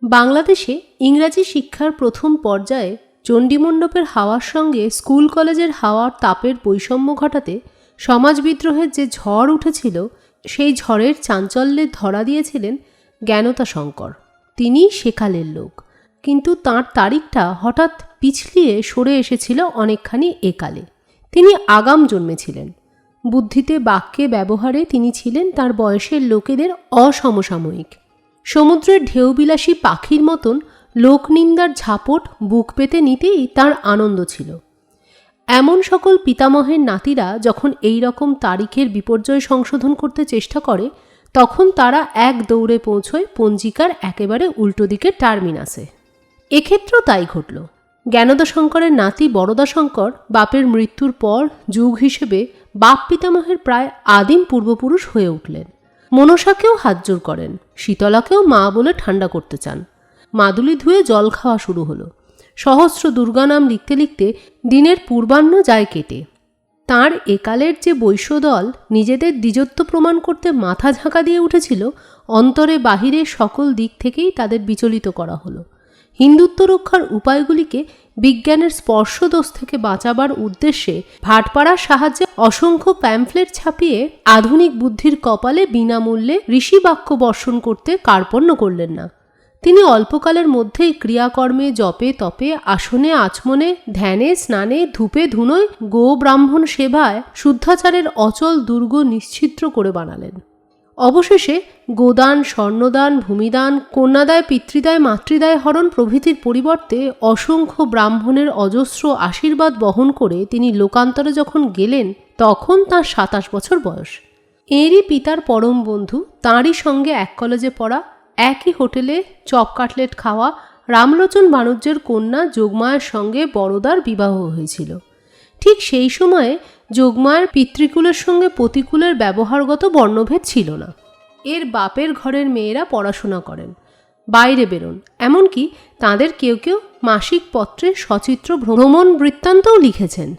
বাংলাদেশে ইংরাজি শিক্ষার প্রথম পর্যায়ে চণ্ডীমণ্ডপের হাওয়ার সঙ্গে স্কুল কলেজের হাওয়ার তাপের বৈষম্য ঘটাতে সমাজ বিদ্রোহের যে ঝড় উঠেছিল, সেই ঝড়ের চাঞ্চল্যে ধরা দিয়েছিলেন জ্ঞানতা শঙ্কর। তিনিই সেকালের লোক, কিন্তু তাঁর তারিখটা হঠাৎ পিছলিয়ে সরে এসেছিল অনেকখানি একালে। তিনি আগাম জন্মেছিলেন। বুদ্ধিতে, বাক্যে, ব্যবহারে তিনি ছিলেন তার বয়সের লোকেদের অসমসাময়িক। সমুদ্রের ঢেউবিলাসী পাখির মতন লোকনিন্দার ঝাপট বুক পেতে নিতেই তার আনন্দ ছিল। এমন সকল পিতামহের নাতিরা যখন এই রকম তারিখের বিপর্যয় সংশোধন করতে চেষ্টা করে, তখন তারা এক দৌড়ে পৌঁছয় পঞ্জিকার একেবারে উল্টো দিকের টার্মিনাসে। এক্ষেত্রেও তাই ঘটল। জ্ঞানদাশঙ্করের নাতি বরদাশঙ্কর বাপের মৃত্যুর পর যুগ হিসেবে বাপ পিতামহের প্রায় আদিম পূর্বপুরুষ হয়ে উঠলেন। মনসাকেও হাতজোড় করেন, শীতলাকেও মা বলে ঠান্ডা করতে চান। মাদুলি ধুয়ে জল খাওয়া শুরু হলো। সহস্র দুর্গা নাম লিখতে লিখতে দিনের পূর্বাহ্ন যায় কেটে। তাঁর একালের যে বৈশ্যদল নিজেদের দ্বিজত্ব প্রমাণ করতে মাথা ঝাঁকা দিয়ে উঠেছিল, অন্তরে বাহিরে সকল দিক থেকেই তাদের বিচলিত করা হলো। হিন্দুত্ব রক্ষার উপায়গুলিকে বিজ্ঞানের স্পর্শদোষ থেকে বাঁচাবার উদ্দেশ্যে ভাটপাড়ার সাহায্যে অসংখ্য প্যাম্ফলেট ছাপিয়ে আধুনিক বুদ্ধির কপালে বিনামূল্যে ঋষিবাক্য বর্ষণ করতে কার্পণ্য করলেন না। তিনি অল্পকালের মধ্যেই ক্রিয়াকর্মে, জপে তপে, আসনে আচমনে, ধ্যানে স্নানে, ধূপে ধুনোয়, গো ব্রাহ্মণ সেবায় শুদ্ধাচারের অচল দুর্গ নিশ্ছিদ্র করে বানালেন। অবশেষে গোদান, স্বর্ণদান, ভূমিদান, কন্যাদায়, পিতৃদায়, মাতৃদায় হরণ প্রভৃতির পরিবর্তে অসংখ্য ব্রাহ্মণের অজস্র আশীর্বাদ বহন করে তিনি লোকান্তরে যখন গেলেন, তখন তাঁর 27 বছর বয়স। এঁরই পিতার পরম বন্ধু, তাঁরই সঙ্গে এক কলেজে পড়া, একই হোটেলে চপ কাটলেট খাওয়া রামলোচন বাণুজ্যের কন্যা যোগমায়ার সঙ্গে বড়দার বিবাহ হয়েছিল। ঠিক সেই সময়ে যোগমায়ের পিতৃকুলের সঙ্গে প্রতিকুলের ব্যবহারগত বর্ণভেদ ছিল না। এর বাপের ঘরের মেয়েরা পড়াশোনা করেন, বাইরে বেরোন, এমনকি তাদের কেউ কেউ মাসিক পত্রে সচিত্র ভ্রমণ বৃত্তান্তও লিখেছেন।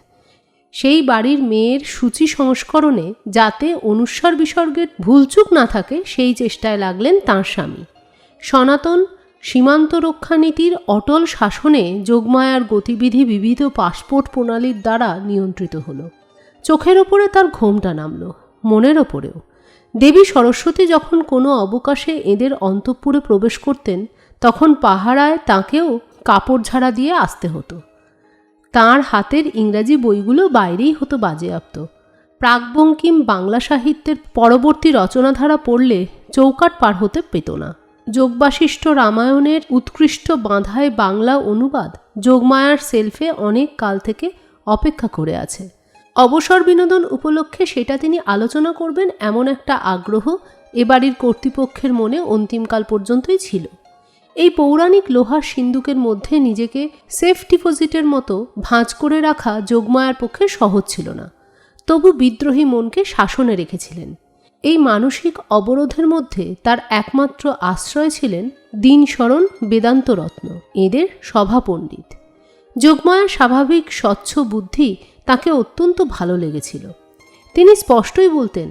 সেই বাড়ির মেয়ের সূচি সংস্করণে যাতে অনুস্বার বিসর্গের ভুলচুক না থাকে, সেই চেষ্টায় লাগলেন তাঁর স্বামী। সনাতন সীমান্ত রক্ষানীতির অটল শাসনে যোগমায়ার গতিবিধি বিবিধ পাসপোর্ট প্রণালীর দ্বারা নিয়ন্ত্রিত হলো। চোখের ওপরে তার ঘোমটা নামল, মনের ওপরেও। দেবী সরস্বতী যখন কোনো অবকাশে এদের অন্তঃপুরে প্রবেশ করতেন, তখন পাহারায় তাঁকেও কাপড় ঝাড়া দিয়ে আসতে হতো। তাঁর হাতের ইংরাজি বইগুলো বাইরেই হতো বাজেয়াপ্ত। প্রাকবঙ্কিম বাংলা সাহিত্যের পরবর্তী রচনাধারা পড়লে চৌকাট পার হতে পেত না। যোগবাশিষ্ঠ রামায়ণের উৎকৃষ্ট বাঁধায় বাংলা অনুবাদ যোগমায়ার সেলফে অনেক কাল থেকে অপেক্ষা করে আছে। অবসর বিনোদন উপলক্ষে সেটা তিনি আলোচনা করবেন এমন একটা আগ্রহ এ বাড়ির কর্তৃপক্ষের মনে অন্তিমকাল পর্যন্তই ছিল। এই পৌরাণিক লোহার সিন্দুকের মধ্যে নিজেকে সেফ ডিপোজিটের মতো ভাঁজ করে রাখা যোগমায়ার পক্ষে সহজ ছিল না। তবু বিদ্রোহী মনকে শাসনে রেখেছিলেন। এই মানসিক অবরোধের মধ্যে তার একমাত্র আশ্রয় ছিলেন দীনশরণ বেদান্ত রত্ন, এদের সভাপণ্ডিত। যোগমায়ার স্বাভাবিক স্বচ্ছ বুদ্ধি তাকে অত্যন্ত ভালো লেগেছিল। তিনি স্পষ্টই বলতেন,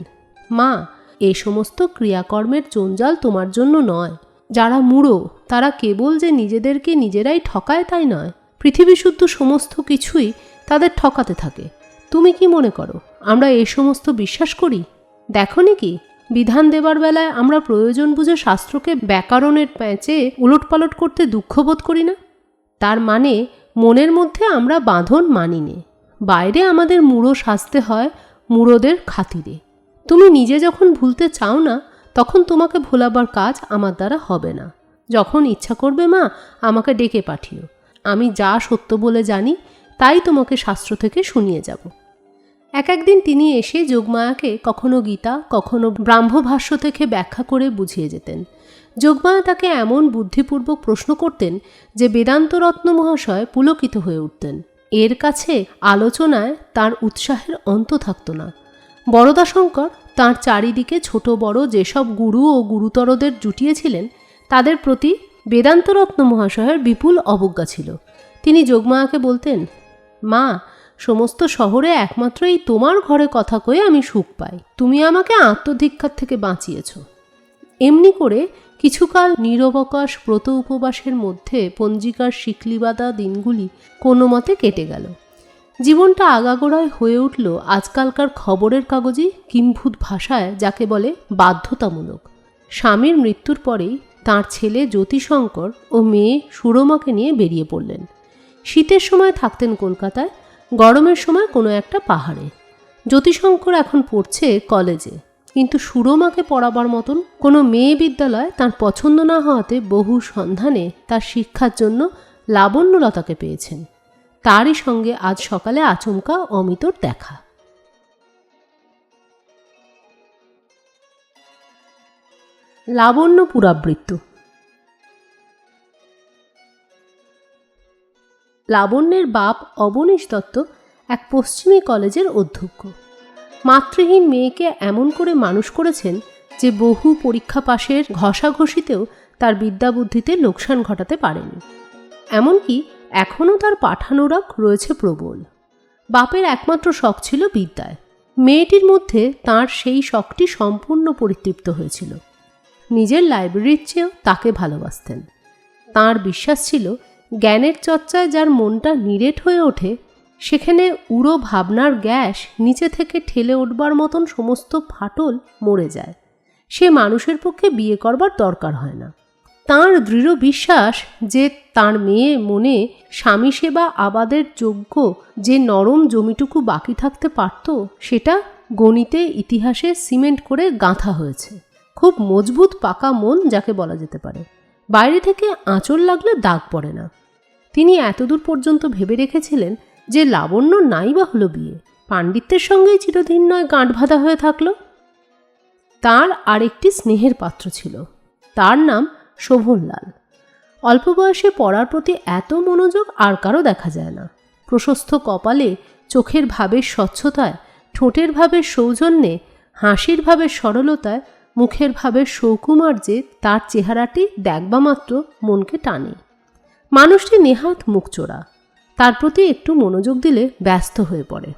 মা, এই সমস্ত ক্রিয়াকর্মের জঞ্জাল তোমার জন্য নয়। যারা মূঢ় তারা কেবল যে নিজেদেরকে নিজেরাই ঠকায় তাই নয়, পৃথিবী শুদ্ধ সমস্ত কিছুই তাদের ঠকাতে থাকে। তুমি কি মনে করো আমরা এই সমস্ত বিশ্বাস করি? দেখো কি, বিধান দেবার বেলায় আমরা প্রয়োজন বুঝে শাস্ত্রকে ব্যাকরণের প্যাঁচে উলটপালট করতে দুঃখবোধ করি না? তার মানে মনের মধ্যে আমরা বাঁধন মানি নে, বাইরে আমাদের মূঢ় সাজতে হয় মূঢ়দের খাতিরে। তুমি নিজে যখন ভুলতে চাও না, তখন তোমাকে ভোলাবার কাজ আমার দ্বারা হবে না। যখন ইচ্ছা করবে মা, আমাকে ডেকে পাঠিও। আমি যা সত্য বলে জানি তাই তোমাকে শাস্ত্র থেকে শুনিয়ে যাব। একদিন তিনি এসে যোগমায়াকে কখনো গীতা, কখনো ব্রাহ্মভাষ্য থেকে ব্যাখ্যা করে বুঝিয়ে যেতেন। যোগমায়া তাকে এমন বুদ্ধিপূর্বক প্রশ্ন করতেন যে বেদান্ত রত্ন মহাশয় পুলকিত হয়ে উঠতেন। এর কাছে আলোচনায় তার উৎসাহের অন্ত থাকত না। বরদাশঙ্কর তাঁর চারিদিকে ছোট বড় যেসব গুরু ও গুরুতরদের জুটিয়েছিলেন, তাদের প্রতি বেদান্ত রত্ন মহাশয়ের বিপুল অবজ্ঞা ছিল। তিনি যোগমায়াকে বলতেন, মা, সমস্ত শহরে একমাত্র এই তোমার ঘরে কথা কয়ে আমি সুখ পাই। তুমি আমাকে আত্মধিক্ষার থেকে বাঁচিয়েছ। এমনি করে কিছুকাল নিরবকাশ ব্রত উপবাসের মধ্যে পঞ্জিকার শিকলিবাদা দিনগুলি কোনো মতে কেটে গেল। জীবনটা আগাগোড়ায় হয়ে উঠল আজকালকার খবরের কাগজে কিম্ভূত ভাষায় যাকে বলে বাধ্যতামূলক। স্বামীর মৃত্যুর পরেই তাঁর ছেলে জ্যোতিশঙ্কর ও মেয়ে সুরমাকে নিয়ে বেরিয়ে পড়লেন। শীতের সময় থাকতেন কলকাতায়, গরমের সময় কোনো একটা পাহাড়ে। জ্যোতিশঙ্কর এখন পড়ছে কলেজে, কিন্তু সুরমাকে পড়াবার মতন কোনো মেয়ে বিদ্যালয় তার পছন্দ না হওয়াতে বহু সন্ধানে তার শিক্ষার জন্য লাবণ্যলতাকে পেয়েছেন। তারই সঙ্গে আজ সকালে আচমকা অমিতর দেখা। লাবণ্য পুরাবৃত্ত। লাবণ্যের বাপ অবনীশ দত্ত এক পশ্চিমী কলেজের অধ্যক্ষ। মাতৃহীন মেয়েকে এমন করে মানুষ করেছেন যে বহু পরীক্ষা পাশের ঘষাঘষিতেও তার বিদ্যাবুদ্ধিতে লোকসান ঘটাতে পারেনি। এমনকি এখনও তার পাঠানোরাগ রয়েছে প্রবল। বাপের একমাত্র শখ ছিল বিদ্যায়। মেয়েটির মধ্যে তার সেই শখটি সম্পূর্ণ পরিতৃপ্ত হয়েছিল। নিজের লাইব্রেরির চেয়েও তাকে ভালোবাসতেন। তাঁর বিশ্বাস ছিল জ্ঞানের চর্চায় যার মনটা নিরেট হয়ে ওঠে, সেখানে উড়ো ভাবনার গ্যাস নিচে থেকে ঠেলে উঠবার মতন সমস্ত ফাটল মরে যায়। সে মানুষের পক্ষে বিয়ে করবার দরকার হয় না। তাঁর দৃঢ় বিশ্বাস যে তাঁর মেয়ে মনে স্বামী সেবা আবাদের যোগ্য যে নরম জমিটুকু বাকি থাকতে পারত, সেটা গণিতে ইতিহাসে সিমেন্ট করে গাঁথা হয়েছে। খুব মজবুত পাকা মন যাকে বলা যেতে পারে। বাইরে থেকে আঁচড় লাগলে দাগ পড়ে না। তিনি এতদূর পর্যন্ত ভেবে রেখেছিলেন যে লাবণ্য নাই বা হলো বিয়ে, পাণ্ডিত্যের সঙ্গেই চিরদিন নয় গাঁট বাঁধা হয়ে থাকলো। তার আরেকটি স্নেহের পাত্র ছিল, তার নাম শোভনলাল। অল্প বয়সে পড়ার প্রতি এত মনোযোগ আর কারো দেখা যায় না। প্রশস্ত কপালে, চোখের ভাবের স্বচ্ছতায়, ঠোঁটের ভাবের সৌজন্যে, হাসির ভাবের সরলতায়, মুখের ভাবের সৌকুমার্যে তার চেহারাটি দেখবা মাত্র মনকে টানে। মানুষটি নেহাত মুখচোরা, তার প্রতি একটু মনোযোগ দিলে ব্যস্ত হয়ে পড়ে।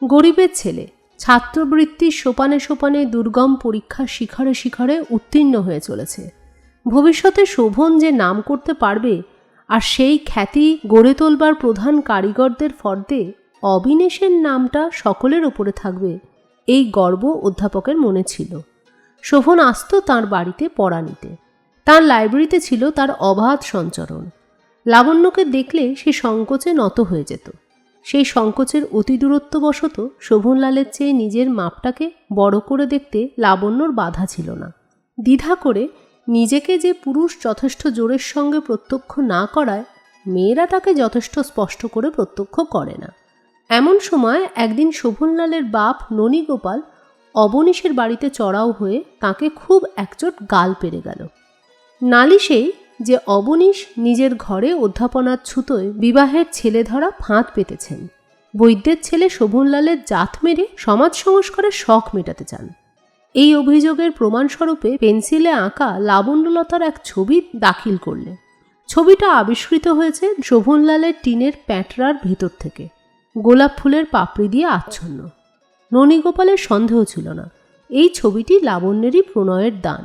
গরিবের ছেলে, ছাত্রবৃত্তির সোপানে সোপানে দুর্গম পরীক্ষার শিখরে শিখরে উত্তীর্ণ হয়ে চলেছে। ভবিষ্যতে শোভন যে নাম করতে পারবে আর সেই খ্যাতি গড়ে তোলবার প্রধান কারিগরদের ফর্দে অবিনেশের নামটা সকলের ওপরে থাকবে, এই গর্ব অধ্যাপকের মনে ছিল। শোভন আসত তাঁর বাড়িতে পড়া নিতে। তাঁর লাইব্রেরিতে ছিল তার অবাধ সঞ্চরণ। লাবণ্যকে দেখলে সে সংকোচে নত হয়ে যেত। সেই সংকোচের অতি দূরত্ববশত শোভনলালের চেয়ে নিজের মাপটাকে বড় করে দেখতে লাবণ্যর বাধা ছিল না। দ্বিধা করে নিজেকে যে পুরুষ যথেষ্ট জোরের সঙ্গে প্রত্যক্ষ না করায়, মেয়েরা তাকে যথেষ্ট স্পষ্ট করে প্রত্যক্ষ করে না। এমন সময় একদিন শোভনলালের বাপ ননীগোপাল অবনীশের বাড়িতে চড়াও হয়ে তাকে খুব একচোট গাল পেরে গেল। নালিশেই যে অবনীশ নিজের ঘরে অধ্যাপনার ছুতোয় বিবাহের ছেলে ধরা ফাঁদ পেতেছেন। বৈদ্যের ছেলে শোভনলালের জাত মেরে সমাজ সংস্কারের শখ মেটাতে চান। এই অভিযোগের প্রমাণস্বরূপে পেন্সিলে আঁকা লাবণ্যলতার এক ছবি দাখিল করলে। ছবিটা আবিষ্কৃত হয়েছে শোভনলালের টিনের প্যাঁটরার ভেতর থেকে, গোলাপ ফুলের পাপড়ি দিয়ে আচ্ছন্ন। ননীগোপালের সন্দেহ ছিল না এই ছবিটি লাবণ্যেরই প্রণয়ের দান।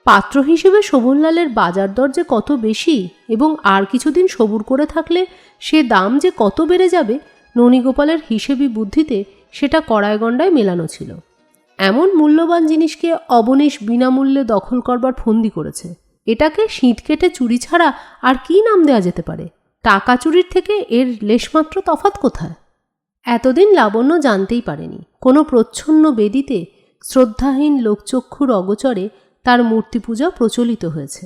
পাত্র হিসেবে শোভনলালের বাজার দর যে কত বেশি এবং আর কিছুদিন সবুর করে থাকলে সে দাম যে কত বেড়ে যাবে, ননীগোপালের হিসেবি বুদ্ধিতে সেটা কড়ায় গণ্ডায় মেলানো ছিল। এমন মূল্যবান জিনিসকে অবনীশ বিনামূল্যে দখল করবার ফন্দি করেছে। এটাকে শীত কেটে চুরি ছাড়া আর কি নাম দেওয়া যেতে পারে? টাকা চুরির থেকে এর লেশমাত্র তফাৎ কোথায়? এতদিন লাবণ্য জানতেই পারেনি কোনো প্রচ্ছন্ন বেদিতে শ্রদ্ধাহীন লোকচক্ষুর অগোচরে তার মূর্তি পূজা প্রচলিত হয়েছে।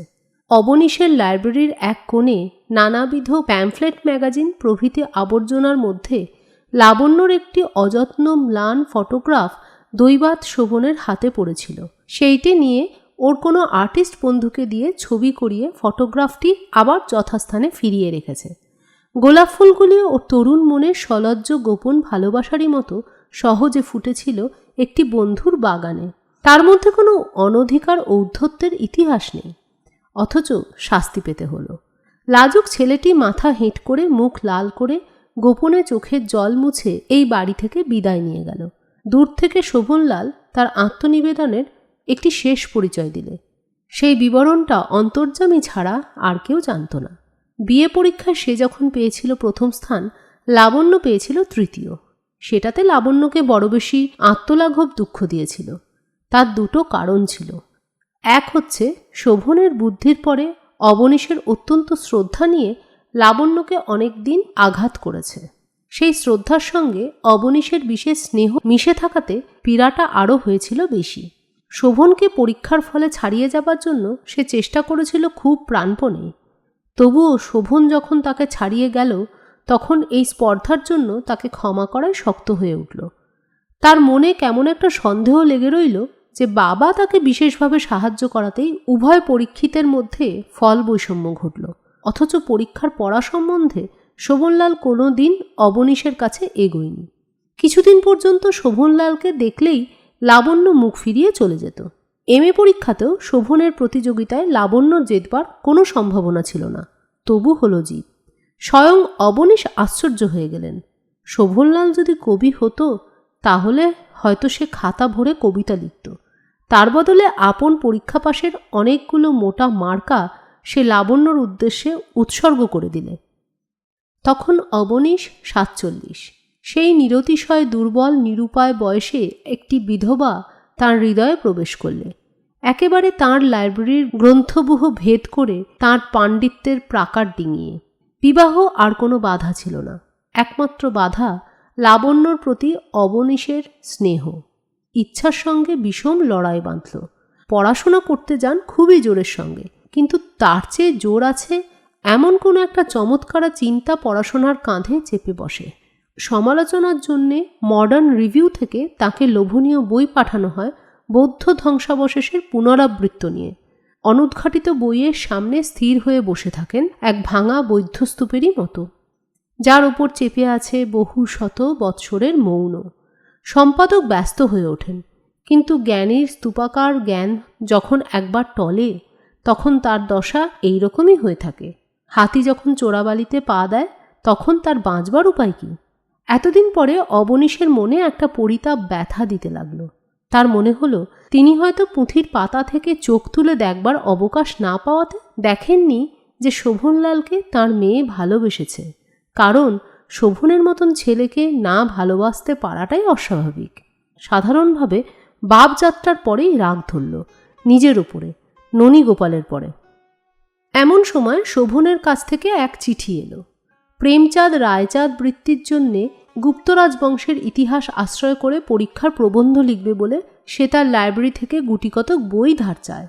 অবনীশের লাইব্রেরির এক কোণে নানাবিধ প্যামফ্লেট, ম্যাগাজিন প্রভৃতি আবর্জনার মধ্যে লাবণ্যর একটি অযত্ন ম্লান ফটোগ্রাফ দৈবাৎ শোভনের হাতে পড়েছিল। সেইটি নিয়ে ওর কোনো আর্টিস্ট বন্ধুকে দিয়ে ছবি করিয়ে ফটোগ্রাফটি আবার যথাস্থানে ফিরিয়ে রেখেছে। গোলাপ ফুলগুলি ওর তরুণ মনের সলজ্জ গোপন ভালোবাসারই মতো সহজে ফুটেছিল একটি বন্ধুর বাগানে। তার মধ্যে কোনো অনধিকার ঔদ্ধত্যের ইতিহাস নেই, অথচ শাস্তি পেতে হলো। লাজুক ছেলেটি মাথা হেঁট করে, মুখ লাল করে, গোপনে চোখের জল মুছে এই বাড়ি থেকে বিদায় নিয়ে গেল। দূর থেকে শোভনলাল তার আত্মনিবেদনের একটি শেষ পরিচয় দিলে। সেই বিবরণটা অন্তর্যামী ছাড়া আর কেউ জানত না। বিয়ে পরীক্ষায় সে যখন পেয়েছিল প্রথম স্থান, লাবণ্য পেয়েছিল তৃতীয়। সেটাতে লাবণ্যকে বড় বেশি আত্মলাঘব দুঃখ দিয়েছিল। তার দুটো কারণ ছিল। এক হচ্ছে শোভনের বুদ্ধির পরে অবনীশের অত্যন্ত শ্রদ্ধা নিয়ে লাবণ্যকে অনেক দিন আঘাত করেছে। সেই শ্রদ্ধার সঙ্গে অবনীশের বিশেষ স্নেহ মিশে থাকাতে পীড়াটা আরও হয়েছিল বেশি। শোভনকে পরীক্ষার ফলে ছাড়িয়ে যাবার জন্য সে চেষ্টা করেছিল খুব প্রাণপণে। তবুও শোভন যখন তাকে ছাড়িয়ে গেল, তখন এই স্পর্ধার জন্য তাকে ক্ষমা করাই শক্ত হয়ে উঠল। তার মনে কেমন একটা সন্দেহ লেগে রইল যে বাবা তাকে বিশেষভাবে সাহায্য করাতেই উভয় পরীক্ষিতের মধ্যে ফল বৈষম্য ঘটল। অথচ পরীক্ষার পড়া সম্বন্ধে শোভনলাল কোনো দিন অবনীশের কাছে এগোয়নি। কিছুদিন পর্যন্ত শোভনলালকে দেখলেই লাবণ্য মুখ ফিরিয়ে চলে যেত। এমএ পরীক্ষাতেও শোভনের প্রতিযোগিতায় লাবণ্য জেতবার কোনো সম্ভাবনা ছিল না, তবু হলো জিত। স্বয়ং অবনীশ আশ্চর্য হয়ে গেলেন। শোভনলাল যদি কবি হতো তাহলে হয়তো সে খাতা ভরে কবিতা লিখত। তার বদলে আপন পরীক্ষা পাশের অনেকগুলো মোটা মার্কা সে লাবণ্যর উদ্দেশ্যে উৎসর্গ করে দিলে। তখন অবনীশ 47। সেই নিরতিশয় দুর্বল নিরুপায় বয়সে একটি বিধবা তাঁর হৃদয়ে প্রবেশ করলে। একেবারে তাঁর লাইব্রেরির গ্রন্থবুহ ভেদ করে তাঁর পাণ্ডিত্যের প্রাকার ডিঙিয়ে। বিবাহ আর কোনো বাধা ছিল না, একমাত্র বাধা লাবণ্যর প্রতি অবনীশের স্নেহ। ইচ্ছার সঙ্গে বিষম লড়াই বাঁধল। পড়াশোনা করতে যান খুবই জোরের সঙ্গে, কিন্তু তার চেয়ে জোর আছে এমন কোনো একটা চমৎকার চিন্তা পড়াশোনার কাঁধে চেপে বসে। সমালোচনার জন্যে মডার্ন রিভিউ থেকে তাকে লোভনীয় বই পাঠানো হয় বৌদ্ধ ধ্বংসাবশেষের পুনরাবৃত্ত নিয়ে। অনুদ্ঘাটিত বইয়ের সামনে স্থির হয়ে বসে থাকেন এক ভাঙা বৌদ্ধস্তূপেরই মতো, যার ওপর চেপে আছে বহু শত বৎসরের মৌন। সম্পাদক ব্যস্ত হয়ে ওঠেন, কিন্তু জ্ঞানীর স্তূপাকার জ্ঞান যখন একবার টলে তখন তার দশা এই রকমই হয়ে থাকে। হাতি যখন চোরাবালিতে পা দেয় তখন তার বাঁচবার উপায় কী? এতদিন পরে অবনীশের মনে একটা পরিতাপ ব্যথা দিতে লাগলো। তার মনে হলো তিনি হয়তো পুঁথির পাতা থেকে চোখ তুলে দেখবার অবকাশ না পাওয়াতে দেখেননি যে শোভনলালকে তার মেয়ে ভালোবেসেছে। কারণ শোভনের মতন ছেলেকে না ভালোবাসতে পারাটাই অস্বাভাবিক। সাধারণভাবে বাপযাত্রার পরেই রাগ ধরল নিজের উপরে, ননীগোপালের পরে। এমন সময় শোভনের কাছ থেকে এক চিঠি এলো। প্রেমচাঁদ রায়চাঁদ বৃত্তির জন্যে গুপ্তরাজ বংশের ইতিহাস আশ্রয় করে পরীক্ষার প্রবন্ধ লিখবে বলে সে তার লাইব্রেরি থেকে গুটিকতক বই ধার চায়।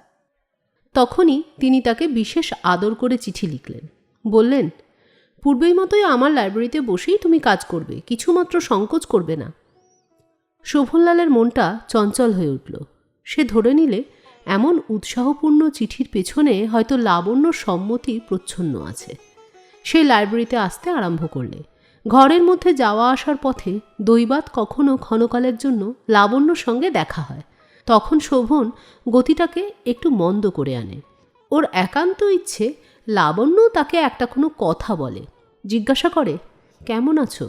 তখনই তিনি তাকে বিশেষ আদর করে চিঠি লিখলেন। বললেন, পূর্বেই মতোই আমার লাইব্রেরিতে বসেই তুমি কাজ করবে, কিছুমাত্র সংকোচ করবে না। শোভনলালের মনটা চঞ্চল হয়ে উঠল। সে ধরে নিলে এমন উৎসাহপূর্ণ চিঠির পেছনে হয়তো লাবণ্যর সম্মতি প্রচ্ছন্ন আছে। সে লাইব্রেরিতে আসতে আরম্ভ করলে। ঘরের মধ্যে যাওয়া আসার পথে দৈবাৎ কখনো ক্ষণকালের জন্য লাবণ্যর সঙ্গে দেখা হয়। তখন শোভন গতিটাকে একটু মন্দ করে আনে। ওর একান্ত ইচ্ছে লাবণ্য তাকে একটা কোনো কথা বলে, জিজ্ঞাসা করে, কেমন আছো?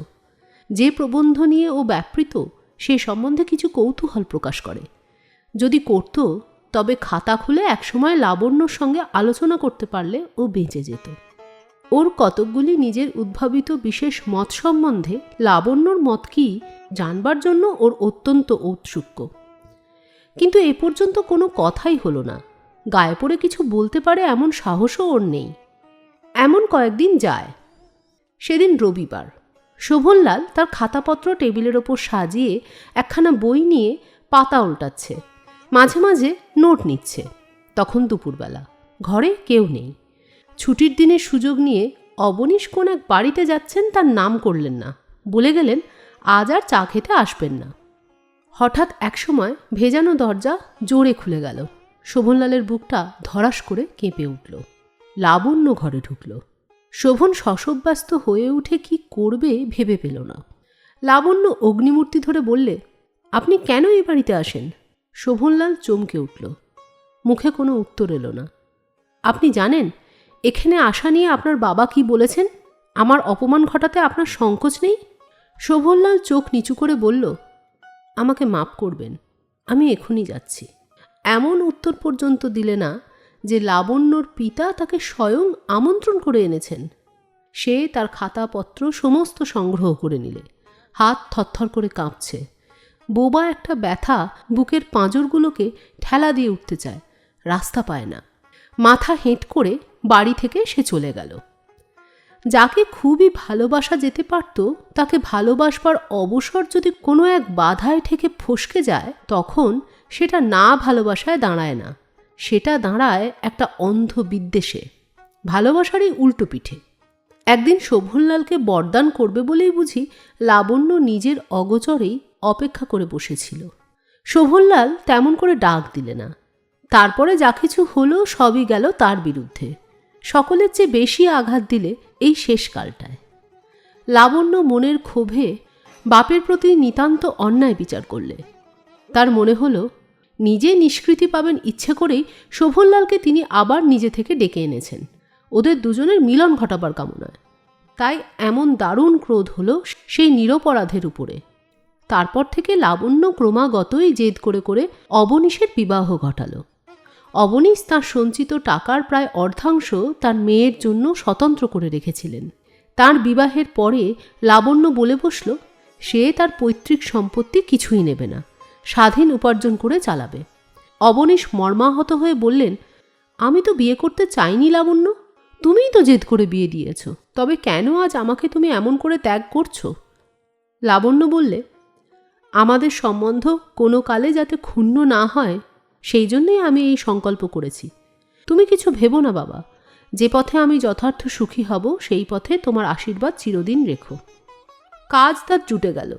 যে প্রবন্ধ নিয়ে ও ব্যাপৃত সে সম্বন্ধে কিছু কৌতূহল প্রকাশ করে। যদি করত তবে খাতা খুলে একসময় লাবণ্যর সঙ্গে আলোচনা করতে পারলে ও বেঁচে যেত। ওর কতকগুলি নিজের উদ্ভাবিত বিশেষ মত সম্বন্ধে লাবণ্যর মত কি জানবার জন্য ওর অত্যন্ত ঔৎসুক্য। কিন্তু এ পর্যন্ত কোনো কথাই হলো না। গায়ে পড়ে কিছু বলতে পারে এমন সাহসও ওর নেই। এমন কয়েকদিন যায়। সেদিন রবিবার। শোভনলাল তার খাতাপত্র টেবিলের ওপর সাজিয়ে একখানা বই নিয়ে পাতা উল্টাচ্ছে, মাঝে মাঝে নোট নিচ্ছে। তখন দুপুরবেলা, ঘরে কেউ নেই। ছুটির দিনের সুযোগ নিয়ে অবনীশ কোন এক বাড়িতে যাচ্ছেন, তার নাম করলেন না, বলে গেলেন আজ আর চা খেতে আসবেন না। হঠাৎ একসময় ভেজানো দরজা জোরে খুলে গেল। শোভনলালের বুকটা ধরাস করে কেঁপে উঠল। লাবণ্য ঘরে ঢুকল। শোভন শশব্যস্ত হয়ে উঠে কি করবে ভেবে পেল না। লাবণ্য অগ্নিমূর্তি ধরে বললে, আপনি কেন এই বাড়িতে আসেন? শোভনলাল চমকে উঠল। মুখে কোনো উত্তর এলো না। আপনি জানেন এখানে আসা নিয়ে আপনার বাবা কি বলেছেন? আমার অপমান ঘটাতে আপনার সংকোচ নেই? শোভনলাল চোখ নিচু করে বলল, আমাকে মাপ করবেন, আমি এখনই যাচ্ছি। এমন উত্তর পর্যন্ত দিলে না যে লাবণ্যর পিতা তাকে স্বয়ং আমন্ত্রণ করে এনেছেন। সে তার খাতাপত্র সমস্ত সংগ্রহ করে নিলে। হাত থরথর করে কাঁপছে। বোবা একটা ব্যথা বুকের পাঁজরগুলোকে ঠেলা দিয়ে উঠতে চায়, রাস্তা পায় না। মাথা হেঁট করে বাড়ি থেকে সে চলে গেল। যাকে খুবই ভালোবাসা যেতে পারত তাকে ভালোবাসবার অবসর যদি কোনো এক বাধায় ঠেকে ফসকে যায়, তখন সেটা না ভালোবাসায় দাঁড়ায় না, সেটা দাঁড়ায় একটা অন্ধ বিদ্বেষে, ভালোবাসারই উল্টো পিঠে। একদিন শোভনলালকে বরদান করবে বলেই বুঝি লাবণ্য নিজের অগোচরেই অপেক্ষা করে বসেছিল। শোভনলাল তেমন করে ডাক দিলে না। তারপরে যা কিছু হলো সবই গেল তার বিরুদ্ধে। সকলের চেয়ে বেশি আঘাত দিলে এই শেষকালটায়। লাবণ্য মনের ক্ষোভে বাপের প্রতি নিতান্ত অন্যায় বিচার করলে। তার মনে হলো নিজে নিষ্কৃতি পাবেন ইচ্ছে করেই শোভনলালকে তিনি আবার নিজে থেকে ডেকে এনেছেন, ওদের দুজনের মিলন ঘটাবার কামনায়। তাই এমন দারুণ ক্রোধ হলো সেই নিরপরাধের উপরে। তারপর থেকে লাবণ্য ক্রমাগতই জেদ করে করে অবনীশের বিবাহ ঘটালো। অবনীশ তাঁর সঞ্চিত টাকার প্রায় অর্ধাংশ তার মেয়ের জন্য স্বতন্ত্র করে রেখেছিলেন। তার বিবাহের পরে লাবণ্য বলে বসল সে তার পৈতৃক সম্পত্তি কিছুই নেবে না, স্বাধীন উপার্জন করে চালাবে। অবনীশ মর্মাহত হয়ে বললেন, আমি তো বিয়ে করতে চাইনি লাবণ্য, তুমিই তো জেদ করে বিয়ে দিয়েছ, তবে কেন আজ আমাকে তুমি এমন করে ত্যাগ করছো? লাবণ্য বললে, আমাদের সম্বন্ধ কোনো কালে যাতে ক্ষুণ্ণ না হয় সেই জন্যই আমি এই সংকল্প করেছি। তুমি কিছু ভেবো না বাবা, যে পথে আমি যথার্থ সুখী হব সেই পথে তোমার আশীর্বাদ চিরদিন রেখো। কাজ তার জুটে গেল।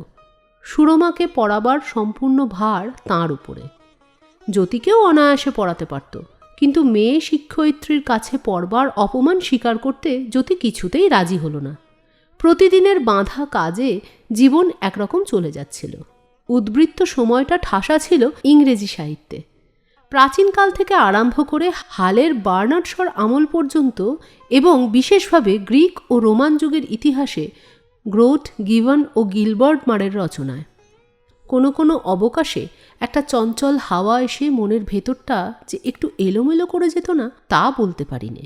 সুরমাকে পড়াবার সম্পূর্ণ ভার তাঁর উপরে। জ্যোতিকেও অনায়াসে পড়াতে পারত, কিন্তু মেয়ে শিক্ষয়িত্রীর কাছে পড়বার অপমান স্বীকার করতে জ্যোতি কিছুতেই রাজি হল না। প্রতিদিনের বাঁধা কাজে জীবন একরকম চলে যাচ্ছিল। উদ্বৃত্ত সময়টা ঠাসা ছিল ইংরেজি সাহিত্যে। প্রাচীনকাল থেকে আরম্ভ করে হালের বার্নার্ড শর আমল পর্যন্ত এবং বিশেষভাবে গ্রিক ও রোমান যুগের ইতিহাসে গ্রোট, গিভন ও গিলবার্ট মারের রচনায়। কোনো কোনো অবকাশে একটা চঞ্চল হাওয়া এসে মনের ভেতরটা যে একটু এলোমেলো করে যেত না তা বলতে পারিনে।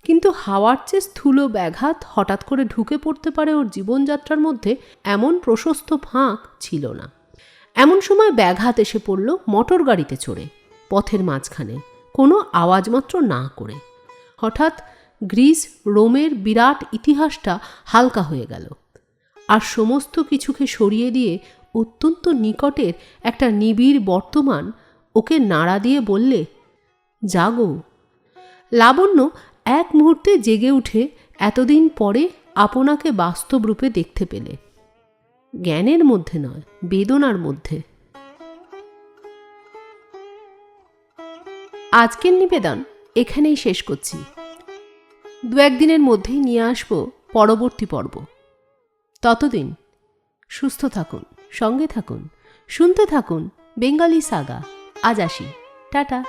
কিন্তু হাওয়ার চেয়ে স্থূল ব্যাঘাত হঠাৎ করে ঢুকে পড়তে পারে ওর জীবনযাত্রার মধ্যে এমন প্রশস্ত ফাঁক ছিল না। এমন সময় ব্যাঘাত এসে পড়ল মোটর গাড়িতে চড়ে, পথের মাঝখানে, কোনো আওয়াজ মাত্র না করে। হঠাৎ গ্রিস রোমের বিরাট ইতিহাসটা হালকা হয়ে গেল, আর সমস্ত কিছুকে সরিয়ে দিয়ে অত্যন্ত নিকটের একটা নিবিড় বর্তমান ওকে নাড়া দিয়ে বললে, জাগো। লাবণ্য এক মুহূর্তে জেগে উঠে এতদিন পরে আপনাকে বাস্তব রূপে দেখতে পেলে। জ্ঞানের মধ্যে নয়, বেদনার মধ্যে। আজকের নিবেদন এখানেই শেষ করছি। দু একদিনের মধ্যেই নিয়ে আসব পরবর্তী পর্ব। ততদিন সুস্থ থাকুন, সঙ্গে থাকুন, শুনতে থাকুন বেঙ্গলি সাগা। আজ আসি, টাটা।